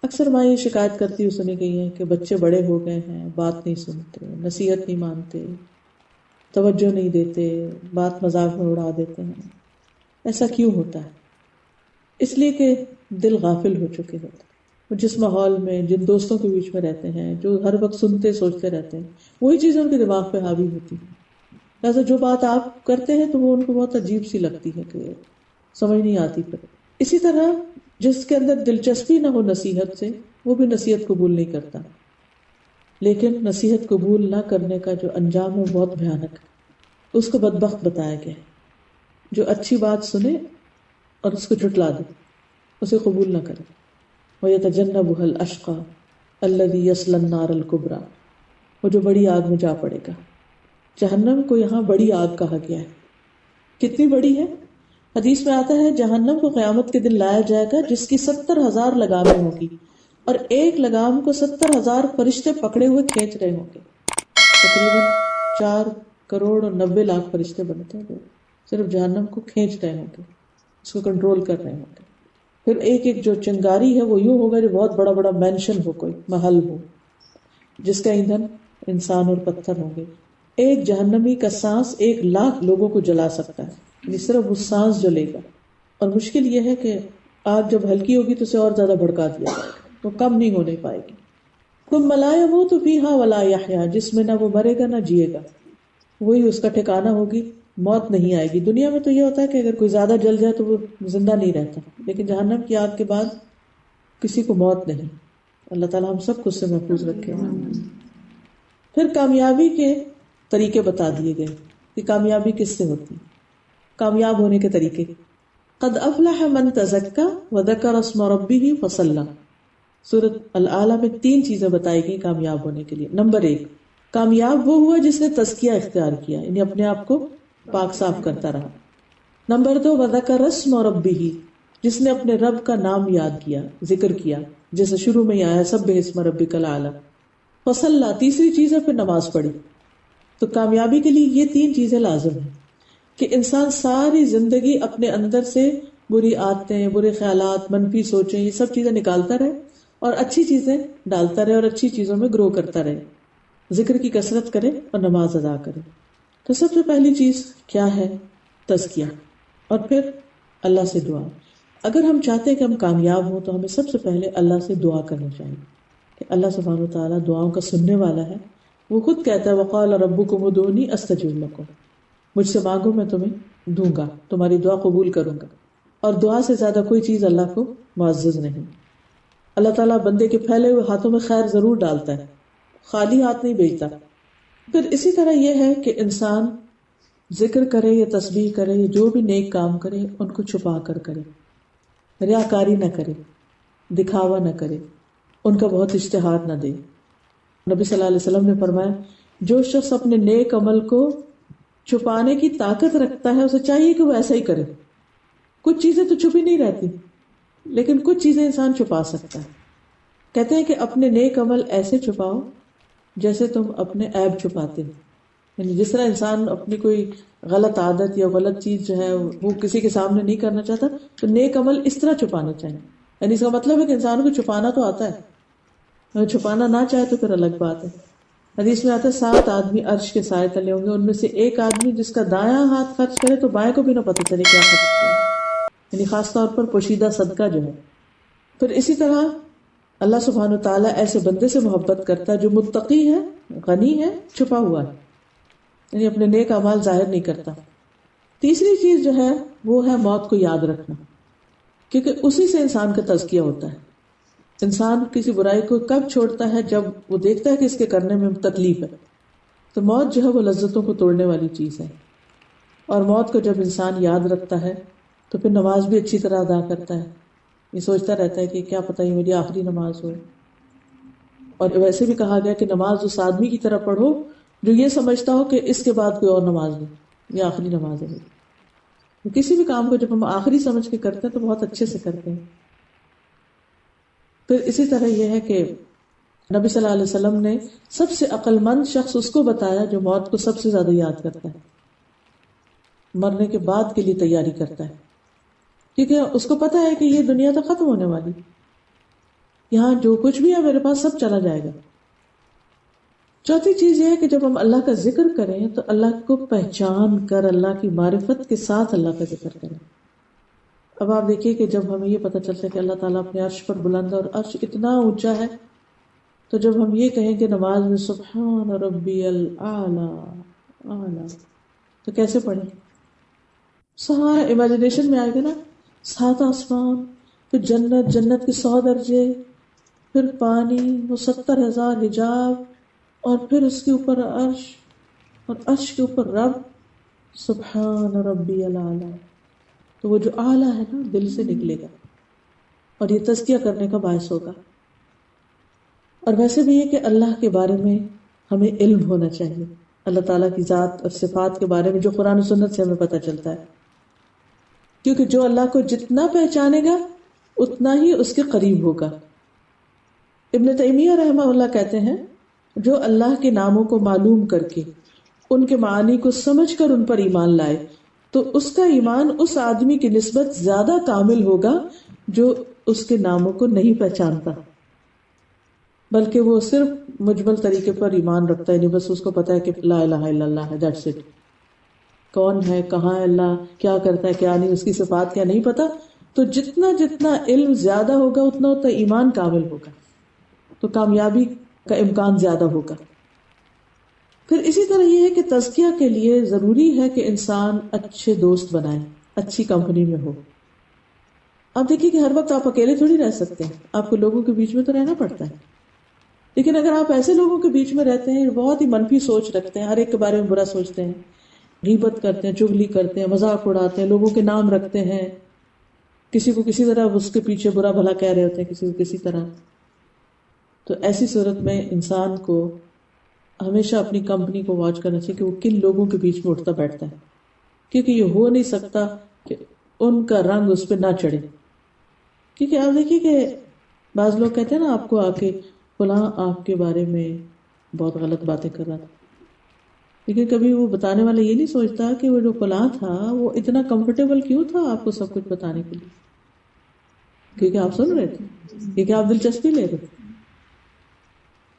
Speaker 3: اکثر ماں یہ شکایت کرتی ہوئی سنی گئی ہے کہ بچے بڑے ہو گئے ہیں، بات نہیں سنتے، نصیحت نہیں مانتے، توجہ نہیں دیتے، بات مذاق میں اڑا دیتے ہیں۔ ایسا کیوں ہوتا ہے؟ اس لیے کہ دل غافل ہو چکے ہوتے ہیں۔ وہ جس ماحول میں، جن دوستوں کے بیچ میں رہتے ہیں، جو ہر وقت سنتے سوچتے رہتے ہیں، وہی چیزیں ان کے دماغ پہ حاوی ہوتی ہیں۔ لہٰذا جو بات آپ کرتے ہیں تو وہ ان کو بہت عجیب سی لگتی ہے کہ سمجھ نہیں آتی۔ پھر اسی طرح جس کے اندر دلچسپی نہ ہو نصیحت سے وہ بھی نصیحت قبول نہیں کرتا، لیکن نصیحت قبول نہ کرنے کا جو انجام ہے بہت بھیانک ہے، اس کو بدبخت بتایا گیا ہے۔ جو اچھی بات سنے اور اس کو جھٹلا دے، اسے قبول نہ کرے۔ وَيَتَجَنَّبُهَا الْأَشْقَى الَّذِي يَصْلَى النَّارَ الْكُبْرَى، وہ جو بڑی آگ میں جا پڑے گا۔ جہنم کو یہاں بڑی آگ کہا گیا ہے۔ کتنی بڑی ہے؟ حدیث میں آتا ہے جہنم کو قیامت کے دن لایا جائے گا جس کی 70,000 لگامیں ہوں گی، اور ایک لگام کو 70,000 فرشتے پکڑے ہوئے کھینچ رہے ہوں گے۔ تقریباً 4 کروڑ اور 90 لاکھ فرشتے بنتے ہیں جو صرف جہنم کو کھینچ رہے ہوں گے، اس کو کنٹرول کر رہے ہوں گے۔ پھر ایک ایک جو چنگاری ہے وہ یوں ہوگا جو بہت بڑا بڑا مینشن ہو، کوئی محل ہو جس کا ایندھن انسان اور پتھر ہوں گے۔ ایک جہنمی کا سانس 1,00,000 لوگوں کو جلا سکتا ہے، یعنی صرف وہ سانس جلے گا۔ اور مشکل یہ ہے کہ آگ جب ہلکی ہوگی تو اسے اور زیادہ بھڑکا دیا جائے گا، وہ کم نہیں ہونے پائے گی۔ ثم لا يموت فيها ولا يحيا، جس میں نہ وہ مرے گا نہ جیے گا، وہی اس کا ٹھکانہ ہوگی، موت نہیں آئے گی۔ دنیا میں تو یہ ہوتا ہے کہ اگر کوئی زیادہ جل جائے تو وہ زندہ نہیں رہتا، لیکن جہنم کی آگ کے بعد کسی کو موت نہیں۔ اللہ تعالیٰ ہم سب کو اس سے محفوظ رکھے۔ پھر کامیابی کے طریقے بتا دیے گئے کہ کامیابی کس سے ہوتی، کامیاب ہونے کے طریقے۔ قد افلح من تزکا وذکر اسم ربہ فصلی، سورۃ الاعلیٰ میں 3 چیزیں بتائی گئی کامیاب ہونے کے لیے۔ نمبر 1، کامیاب وہ ہوا جس نے تزکیہ اختیار کیا، یعنی اپنے آپ کو پاک صاف کرتا رہا۔ نمبر 2، وذکر اسم ربہ، جس نے اپنے رب کا نام یاد کیا، ذکر کیا، جیسے شروع میں ہی آیا سبح اسم ربک الاعلیٰ۔ فصلی، تیسری چیز ہے پھر نماز پڑھی۔ تو کامیابی کے لیے یہ 3 چیزیں لازم ہیں کہ انسان ساری زندگی اپنے اندر سے بری عادتیں، برے خیالات، منفی سوچیں، یہ سب چیزیں نکالتا رہے اور اچھی چیزیں ڈالتا رہے اور اچھی چیزوں میں گرو کرتا رہے، ذکر کی کثرت کرے اور نماز ادا کرے۔ تو سب سے پہلی چیز کیا ہے؟ تزکیہ، اور پھر اللہ سے دعا۔ اگر ہم چاہتے ہیں کہ ہم کامیاب ہوں تو ہمیں سب سے پہلے اللہ سے دعا کرنی چاہیے کہ اللہ سبحانہ وتعالیٰ دعاؤں کا سننے والا ہے۔ وہ خود کہتا ہے وقال ربکم ادعونی استجب لکم، مجھ سے مانگو میں تمہیں دوں گا، تمہاری دعا قبول کروں گا۔ اور دعا سے زیادہ کوئی چیز اللہ کو معزز نہیں۔ اللہ تعالیٰ بندے کے پھیلے ہوئے ہاتھوں میں خیر ضرور ڈالتا ہے، خالی ہاتھ نہیں بھیجتا۔ پھر اسی طرح یہ ہے کہ انسان ذکر کرے یا تسبیح کرے یا جو بھی نیک کام کرے ان کو چھپا کر کرے، ریاکاری نہ کرے، دکھاوا نہ کرے، ان کا بہت اشتہار نہ دے۔ نبی صلی اللہ علیہ وسلم نے فرمایا جو شخص اپنے نیک عمل کو چھپانے کی طاقت رکھتا ہے اسے چاہیے کہ وہ ایسا ہی کرے۔ کچھ چیزیں تو چھپی نہیں رہتی، لیکن کچھ چیزیں انسان چھپا سکتا ہے۔ کہتے ہیں کہ اپنے نیک عمل ایسے چھپاؤ جیسے تم اپنے عیب چھپاتے ہو، یعنی جس طرح انسان اپنی کوئی غلط عادت یا غلط چیز جو ہے وہ کسی کے سامنے نہیں کرنا چاہتا، تو نیک عمل اس طرح چھپانا چاہیے۔ یعنی اس کا مطلب ہے کہ انسان کو چھپانا تو آتا ہے، اگر چھپانا نہ چاہے تو پھر الگ بات ہے۔ حدیث میں آتا ہے 7 آدمی عرش کے سائے تلے ہوں گے، ان میں سے ایک آدمی جس کا دایاں ہاتھ خرچ کرے تو بائیں کو بھی نہ پتہ چلے کیا خرچ کیا، یعنی خاص طور پر پوشیدہ صدقہ جو ہے۔ پھر اسی طرح اللہ سبحانہ و تعالیٰ ایسے بندے سے محبت کرتا ہے جو متقی ہے، غنی ہے، چھپا ہوا ہے، یعنی اپنے نیک اعمال ظاہر نہیں کرتا۔ تیسری چیز جو ہے وہ ہے موت کو یاد رکھنا، کیونکہ اسی سے انسان کا تزکیہ ہوتا ہے۔ انسان کسی برائی کو کب چھوڑتا ہے؟ جب وہ دیکھتا ہے کہ اس کے کرنے میں تکلیف ہے۔ تو موت جو ہے وہ لذتوں کو توڑنے والی چیز ہے، اور موت کو جب انسان یاد رکھتا ہے تو پھر نماز بھی اچھی طرح ادا کرتا ہے، یہ سوچتا رہتا ہے کہ کیا پتہ یہ میری آخری نماز ہو۔ اور ویسے بھی کہا گیا کہ نماز اس آدمی کی طرح پڑھو جو یہ سمجھتا ہو کہ اس کے بعد کوئی اور نماز نہیں، یہ آخری نماز ہے میری۔ کسی بھی کام کو جب ہم آخری سمجھ کے کرتے ہیں تو بہت اچھے سے کرتے ہیں۔ پھر اسی طرح یہ ہے کہ نبی صلی اللہ علیہ وسلم نے سب سے عقل مند شخص اس کو بتایا جو موت کو سب سے زیادہ یاد کرتا ہے، مرنے کے بعد کے لیے تیاری کرتا ہے، کیونکہ اس کو پتا ہے کہ یہ دنیا تو ختم ہونے والی، یہاں جو کچھ بھی ہے میرے پاس سب چلا جائے گا۔ چوتھی چیز یہ ہے کہ جب ہم اللہ کا ذکر کریں تو اللہ کو پہچان کر، اللہ کی معرفت کے ساتھ اللہ کا ذکر کریں۔ اب آپ دیکھیے کہ جب ہمیں یہ پتہ چلتا ہے کہ اللہ تعالیٰ اپنے عرش پر بلند ہے اور عرش اتنا اونچا ہے، تو جب ہم یہ کہیں کہ نماز میں سبحان ربی الاعلی، تو کیسے پڑھیں؟ سارا امیجنیشن میں آئے گا نا، 7 آسمان، پھر جنت، جنت کے 100 درجے، پھر پانی، وہ 70,000 حجاب، اور پھر اس کے اوپر عرش، اور عرش کے اوپر رب، سبحان ربی الاعلی۔ تو وہ جو اعلیٰ ہے نا دل سے نکلے گا، اور یہ تزکیہ کرنے کا باعث ہوگا۔ اور ویسے بھی یہ کہ اللہ کے بارے میں ہمیں علم ہونا چاہیے، اللہ تعالیٰ کی ذات اور صفات کے بارے میں جو قرآن و سنت سے ہمیں پتہ چلتا ہے، کیونکہ جو اللہ کو جتنا پہچانے گا اتنا ہی اس کے قریب ہوگا۔ ابن تیمیہ رحمہ اللہ کہتے ہیں جو اللہ کے ناموں کو معلوم کر کے ان کے معانی کو سمجھ کر ان پر ایمان لائے تو اس کا ایمان اس آدمی کی نسبت زیادہ کامل ہوگا جو اس کے ناموں کو نہیں پہچانتا، بلکہ وہ صرف مجمل طریقے پر ایمان رکھتا ہے، نہیں بس اس کو پتا ہے کہ لا الہ الا اللہ ہے، دیٹس اٹ۔ کون ہے، کہاں ہے اللہ، کیا کرتا ہے کیا نہیں، اس کی صفات کیا نہیں پتا۔ تو جتنا جتنا علم زیادہ ہوگا اتنا اتنا ایمان کامل ہوگا، تو کامیابی کا امکان زیادہ ہوگا۔ پھر اسی طرح یہ ہے کہ تزکیہ کے لیے ضروری ہے کہ انسان اچھے دوست بنائے، اچھی کمپنی میں ہو۔ اب دیکھیے کہ ہر وقت آپ اکیلے تھوڑی رہ سکتے ہیں، آپ کو لوگوں کے بیچ میں تو رہنا پڑتا ہے، لیکن اگر آپ ایسے لوگوں کے بیچ میں رہتے ہیں بہت ہی منفی سوچ رکھتے ہیں، ہر ایک کے بارے میں برا سوچتے ہیں، غیبت کرتے ہیں، چغلی کرتے ہیں، مذاق اڑاتے ہیں، لوگوں کے نام رکھتے ہیں، کسی کو کسی طرح اس کے پیچھے برا بھلا کہہ رہے ہوتے ہیں، کسی کو کسی طرح، تو ایسی صورت میں انسان کو ہمیشہ اپنی کمپنی کو واچ کرنا چاہیے کہ وہ کن لوگوں کے بیچ میں اٹھتا بیٹھتا ہے، کیونکہ یہ ہو نہیں سکتا کہ ان کا رنگ اس پہ نہ چڑھے۔ کیونکہ آپ دیکھیے کہ بعض لوگ کہتے ہیں نا آپ کو آ کے فلاں آپ کے بارے میں بہت غلط باتیں کر رہا تھا، لیکن کبھی وہ بتانے والا یہ نہیں سوچتا کہ وہ جو فلاں تھا وہ اتنا کمفرٹیبل کیوں تھا آپ کو سب کچھ بتانے کے لیے، کیونکہ آپ سن رہے تھے، کیونکہ آپ دلچسپی لے رہے تھے۔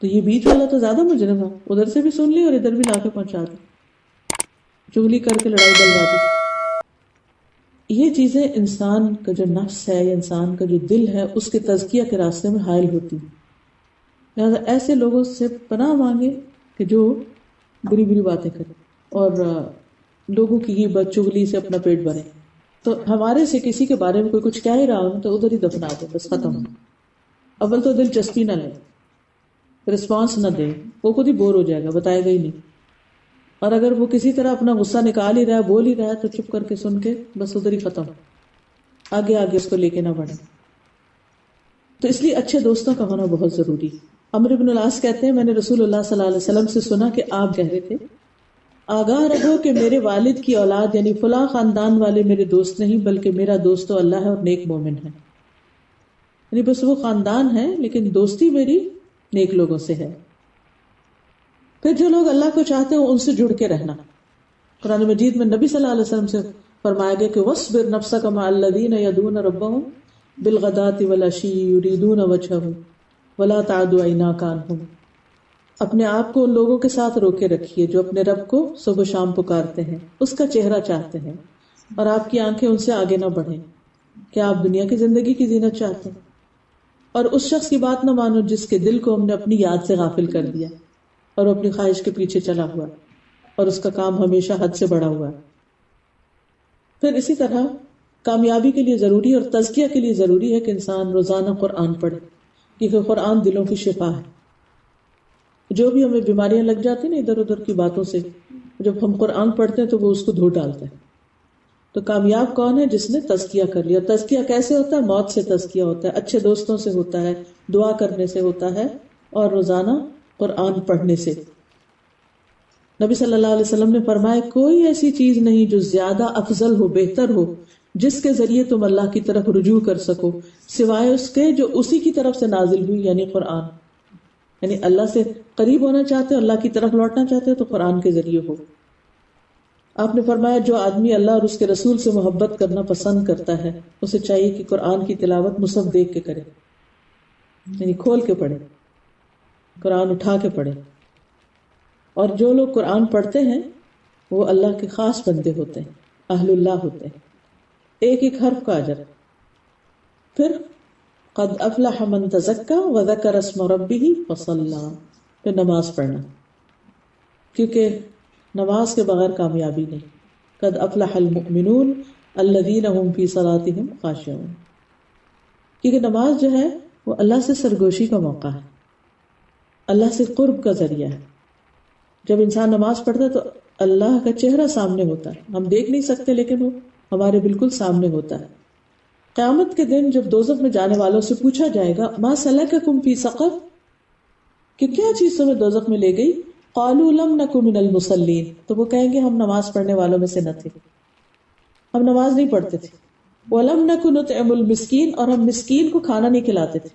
Speaker 3: تو یہ بیچ والا تو زیادہ مجرم ہے، ادھر سے بھی سن لی اور ادھر بھی لا کے پہنچا دی، چغلی کر کے لڑائی ڈلوا دی۔ یہ چیزیں انسان کا جو نفس ہے یا انسان کا جو دل ہے اس کے تزکیہ کے راستے میں حائل ہوتی ہیں، لہٰذا ایسے لوگوں سے پناہ مانگے کہ جو بری بری باتیں کریں اور لوگوں کی غیبت چغلی سے اپنا پیٹ بھرے۔ تو ہمارے سے کسی کے بارے میں کوئی کچھ کہہ ہی رہا ہو تو ادھر ہی دفنا دے، بس ختم ہو۔ اول تو دلچسپی نہ لے، رسپانس نہ دے، وہ خود ہی بور ہو جائے گا، بتائے گا ہی نہیں۔ اور اگر وہ کسی طرح اپنا غصہ نکال ہی رہا ہے، بول ہی رہا ہے، تو چپ کر کے سن کے بس ادھر ہی ختم، آگے آگے اس کو لے کے نہ بڑھے۔ تو اس لیے اچھے دوستوں کا ہونا بہت ضروری۔ عمرو بن العاص کہتے ہیں میں نے رسول اللہ صلی اللہ علیہ وسلم سے سنا کہ آپ کہہ رہے تھے آگاہ رہو کہ میرے والد کی اولاد یعنی فلاں خاندان والے میرے دوست نہیں بلکہ میرا دوست تو اللہ ہے اور نیک مومن ہے، یعنی بس وہ خاندان ہے لیکن دوستی میری نیک لوگوں سے ہے۔ پھر جو لوگ اللہ کو چاہتے ہیں ان سے جڑ کے رہنا۔ قرآن مجید میں نبی صلی اللہ علیہ وسلم سے فرمایا گیا کہ وَاصْبِرْ نَفْسَكَ مَعَ الَّذِينَ يَدْعُونَ رَبَّهُمْ بِالْغَدَاةِ وَالْعَشِيِّ يُرِيدُونَ وَجْهَهُ وَلَا تَعْدُ عَيْنَاكَ عَنْهُمْ، اپنے آپ کو ان لوگوں کے ساتھ روکے رکھیے جو اپنے رب کو صبح و شام پکارتے ہیں، اس کا چہرہ چاہتے ہیں، اور آپ کی آنکھیں ان سے آگے نہ بڑھیں۔ کیا آپ دنیا کی زندگی کی زینت چاہتے ہیں؟ اور اس شخص کی بات نہ مانو جس کے دل کو ہم نے اپنی یاد سے غافل کر دیا اور وہ اپنی خواہش کے پیچھے چلا ہوا اور اس کا کام ہمیشہ حد سے بڑا ہوا ہے. پھر اسی طرح کامیابی کے لیے ضروری اور تزکیہ کے لیے ضروری ہے کہ انسان روزانہ قرآن پڑھے، کیونکہ قرآن دلوں کی شفا ہے. جو بھی ہمیں بیماریاں لگ جاتی ہیں نا ادھر ادھر کی باتوں سے، جب ہم قرآن پڑھتے ہیں تو وہ اس کو دھو ڈالتا ہے. تو کامیاب کون ہے؟ جس نے تزکیہ کر لیا. تزکیہ کیسے ہوتا ہے؟ موت سے تزکیہ ہوتا ہے، اچھے دوستوں سے ہوتا ہے، دعا کرنے سے ہوتا ہے، اور روزانہ قرآن پڑھنے سے. نبی صلی اللہ علیہ وسلم نے فرمایا کوئی ایسی چیز نہیں جو زیادہ افضل ہو، بہتر ہو، جس کے ذریعے تم اللہ کی طرف رجوع کر سکو سوائے اس کے جو اسی کی طرف سے نازل ہوئی، یعنی قرآن. یعنی اللہ سے قریب ہونا چاہتے ہو، اللہ کی طرف لوٹنا چاہتے ہو تو قرآن کے ذریعے ہو. آپ نے فرمایا جو آدمی اللہ اور اس کے رسول سے محبت کرنا پسند کرتا ہے اسے چاہیے کہ قرآن کی تلاوت مصحف دیکھ کے کرے، یعنی کھول کے پڑھے، قرآن اٹھا کے پڑھے. اور جو لوگ قرآن پڑھتے ہیں وہ اللہ کے خاص بندے ہوتے ہیں، اہل اللہ ہوتے ہیں، ایک ایک حرف کا اجر. پھر قد افلح من تزکا وذکر اسم ربہ فصلی، پھر نماز پڑھنا، کیونکہ نماز کے بغیر کامیابی نہیں. قد افلح المؤمنون الذین هم فی صلاتهم خاشعون، کیونکہ نماز جو ہے وہ اللہ سے سرگوشی کا موقع ہے، اللہ سے قرب کا ذریعہ ہے. جب انسان نماز پڑھتا ہے تو اللہ کا چہرہ سامنے ہوتا ہے، ہم دیکھ نہیں سکتے لیکن وہ ہمارے بالکل سامنے ہوتا ہے. قیامت کے دن جب دوزخ میں جانے والوں سے پوچھا جائے گا ما سلککم فی سقر، کہ کیا چیز تمہیں دوزخ میں لے گئی؟ قالوا لم نک من المصلین، تو وہ کہیں گے ہم نماز پڑھنے والوں میں سے نہ تھے، ہم نماز نہیں پڑھتے تھے. ولم نک نطعم المسکین، اور ہم مسکین کو کھانا نہیں کھلاتے تھے،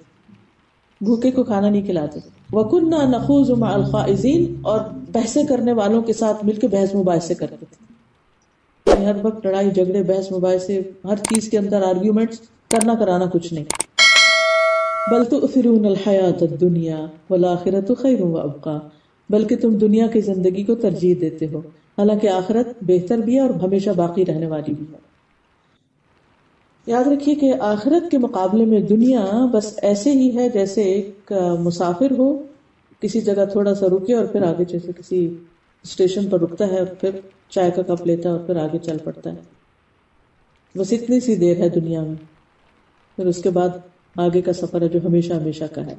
Speaker 3: بھوکے کو کھانا نہیں کھلاتے تھے. وَكُنَّا نَخُوضُ مَعَ الْخَائِضِينَ، اور بحثیں کرنے والوں کے ساتھ مل کے بحث مباحثے کرتے تھے. ہر وقت لڑائی جھگڑے بحث مباحثے، ہر چیز کے اندر آرگیومنٹس کرنا کرانا کچھ نہیں. بل تؤثرون الحیات الدنیا والآخرۃ خیر وابقیٰ، بلکہ تم دنیا کی زندگی کو ترجیح دیتے ہو حالانکہ آخرت بہتر بھی ہے اور ہمیشہ باقی رہنے والی بھی ہے. یاد رکھیے کہ آخرت کے مقابلے میں دنیا بس ایسے ہی ہے جیسے ایک مسافر ہو، کسی جگہ تھوڑا سا رکے اور پھر آگے، جیسے کسی اسٹیشن پر رکتا ہے اور پھر چائے کا کپ لیتا ہے اور پھر آگے چل پڑتا ہے. بس اتنی سی دیر ہے دنیا میں، پھر اس کے بعد آگے کا سفر ہے جو ہمیشہ ہمیشہ کا ہے.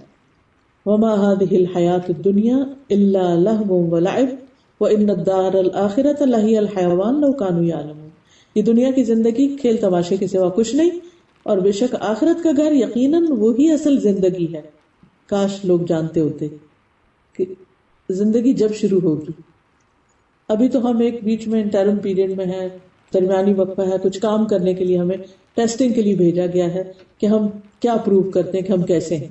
Speaker 3: وما هذه الحیات الدنیا الا لہو ولعب وان الدار الآخرۃ لہی الحیوان لو کانوا یعلمون. یہ دنیا کی زندگی کھیل تماشے کے سوا کچھ نہیں، اور بے شک آخرت کا گھر یقیناً وہی اصل زندگی ہے. کاش لوگ جانتے ہوتے کہ زندگی جب شروع ہوگی. ابھی تو ہم ایک بیچ میں انٹرم پیریڈ میں ہیں، درمیانی وقفہ ہے، کچھ کام کرنے کے لیے ہمیں ٹیسٹنگ کے لیے بھیجا گیا ہے کہ ہم کیا پروو کرتے ہیں کہ ہم کیسے ہیں.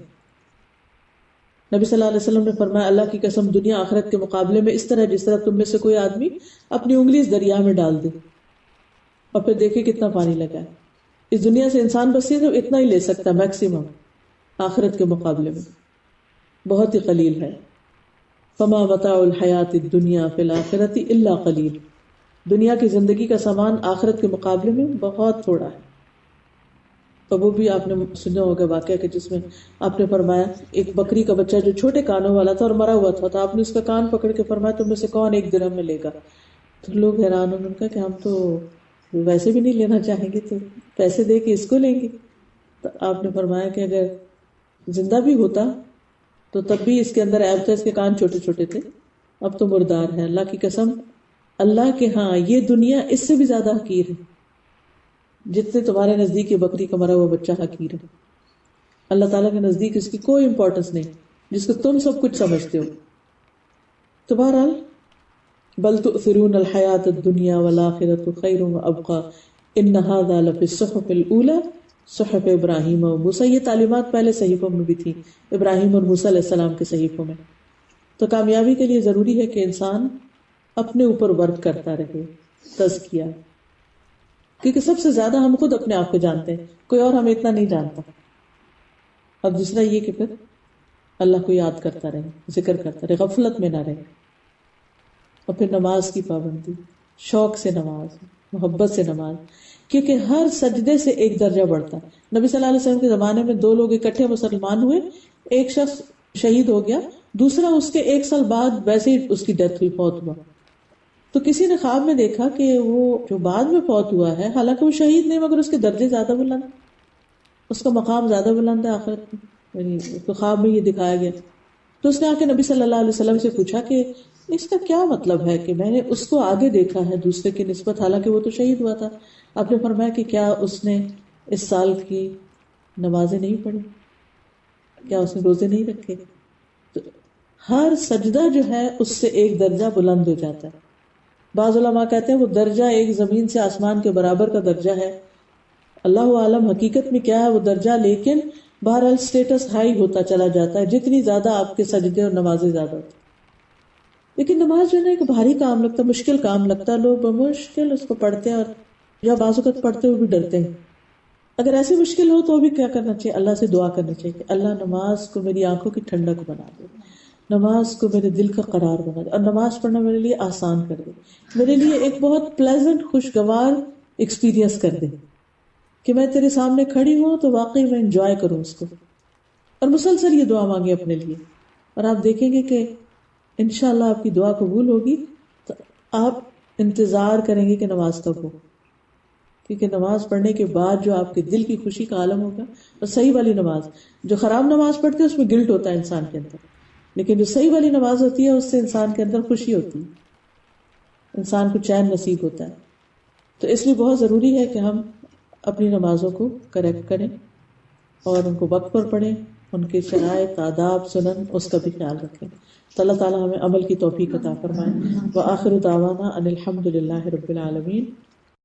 Speaker 3: نبی صلی اللہ علیہ وسلم نے فرمایا اللہ کی قسم دنیا آخرت کے مقابلے میں اس طرح جس طرح تم میں سے کوئی آدمی اپنی انگلی اس دریا میں ڈال دے اور پھر دیکھے کتنا پانی لگا ہے. اس دنیا سے انسان بس صرف اتنا ہی لے سکتا ہے میکسیمم، آخرت کے مقابلے میں بہت ہی قلیل ہے. فما متاع الحیات الدنیا فی الآخرۃ الا قلیل، دنیا کی زندگی کا سامان آخرت کے مقابلے میں بہت تھوڑا ہے. تو وہ بھی آپ نے سنا ہوگا واقعہ کہ جس میں آپ نے فرمایا ایک بکری کا بچہ جو چھوٹے کانوں والا تھا اور مرا ہوا تھا، تو آپ نے اس کا کان پکڑ کے فرمایا تم میں سے کون ایک درہم میں لے گا؟ تو لوگ حیران انہوں نے کہا کہ ہم تو ویسے بھی نہیں لینا چاہیں گے، تو پیسے دے کے اس کو لیں گے. تو آپ نے فرمایا کہ اگر زندہ بھی ہوتا تو تب بھی اس کے اندر عیب تھا، اس کے کان چھوٹے چھوٹے تھے، اب تو مردار ہے. اللہ کی قسم اللہ کے ہاں یہ دنیا اس سے بھی زیادہ حقیر ہے جتنے تمہارے نزدیک یہ بکری کا مرا ہوا بچہ حقیر ہے. اللہ تعالیٰ کے نزدیک اس کی کوئی امپورٹنس نہیں جس کو تم سب کچھ سمجھتے ہو. تو بہرحال بل تؤثرون الحیات الدنیا والآخرۃ خیر وابقیٰ ان ھذا لفی الصحف الاولی صحف ابراہیم و موسیٰ. یہ تعلیمات پہلے صحیفوں میں بھی تھی، ابراہیم اور موسیٰ علیہ السلام کے صحیفوں میں. تو کامیابی کے لیے ضروری ہے کہ انسان اپنے اوپر ورک کرتا رہے، تزکیہ، کیونکہ سب سے زیادہ ہم خود اپنے آپ کو جانتے ہیں، کوئی اور ہمیں اتنا نہیں جانتا. اور دوسرا یہ کہ پھر اللہ کو یاد کرتا رہے، ذکر کرتا رہے، غفلت میں نہ رہے. اور پھر نماز کی پابندی، شوق سے نماز، محبت سے نماز، کیونکہ ہر سجدے سے ایک درجہ بڑھتا ہے۔ نبی صلی اللہ علیہ وسلم کے زمانے میں 2 لوگ اکٹھے مسلمان ہوئے، ایک شخص شہید ہو گیا، دوسرا اس کے 1 سال بعد ویسے ہی اس کی ڈیتھ ہوئی، فوت ہوا۔ تو کسی نے خواب میں دیکھا کہ وہ جو بعد میں فوت ہوا ہے، حالانکہ وہ شہید نہیں مگر اس کے درجے زیادہ بلند، اس کا مقام زیادہ بلند ہے آخرت میں، یعنی اس کو خواب میں یہ دکھایا گیا۔ تو اس نے آ کے نبی صلی اللہ علیہ وسلم سے پوچھا کہ اس کا کیا مطلب ہے کہ میں نے اس کو آگے دیکھا ہے دوسرے کی نسبت، حالانکہ وہ تو شہید ہوا تھا۔ آپ نے فرمایا کہ کیا اس نے اس سال کی نمازیں نہیں پڑھی، کیا اس نے روزے نہیں رکھے؟ تو ہر سجدہ جو ہے اس سے ایک درجہ بلند ہو جاتا ہے۔ بعض علماء کہتے ہیں وہ درجہ ایک زمین سے آسمان کے برابر کا درجہ ہے، اللہ عالم حقیقت میں کیا ہے وہ درجہ، لیکن بہرحال سٹیٹس ہائی ہوتا چلا جاتا ہے جتنی زیادہ آپ کے سجدے اور نمازیں زیادہ ہوتی۔ لیکن نماز جو ہے نا ایک بھاری کام لگتا ہے، مشکل کام لگتا ہے، لوگ بمشکل اس کو پڑھتے ہیں، اور یا بعض اوقات پڑھتے ہوئے بھی ڈرتے ہیں۔ اگر ایسی مشکل ہو تو بھی کیا کرنا چاہیے؟ اللہ سے دعا کرنی چاہیے کہ اللہ نماز کو میری آنکھوں کی ٹھنڈک بنا دے، نماز کو میرے دل کا قرار بنا دے، اور نماز پڑھنا میرے لیے آسان کر دے، میرے لیے ایک بہت پلیزنٹ خوشگوار ایکسپیرینس کر دے کہ میں تیرے سامنے کھڑی ہوں تو واقعی میں انجوائے کروں اس کو۔ اور مسلسل یہ دعا مانگے اپنے لیے، اور آپ دیکھیں گے کہ انشاءاللہ آپ کی دعا قبول ہوگی۔ تو آپ انتظار کریں گے کہ نماز کب ہو، کیونکہ نماز پڑھنے کے بعد جو آپ کے دل کی خوشی کا عالم ہوگا، اور صحیح والی نماز، جو خراب نماز پڑھتے ہیں اس میں گلٹ ہوتا ہے انسان کے اندر، لیکن جو صحیح والی نماز ہوتی ہے اس سے انسان کے اندر خوشی ہوتی ہے، انسان کو چین نصیب ہوتا ہے۔ تو اس لیے بہت ضروری ہے کہ ہم اپنی نمازوں کو کریکٹ کریں اور ان کو وقت پر پڑھیں، ان کے شرائط، آداب، سنن، اس کا بھی خیال رکھیں۔ تو اللہ تعالیٰ ہمیں عمل کی توفیق عطا فرمائے۔ وآخر دعوانا ان الحمد للہ رب العالمین۔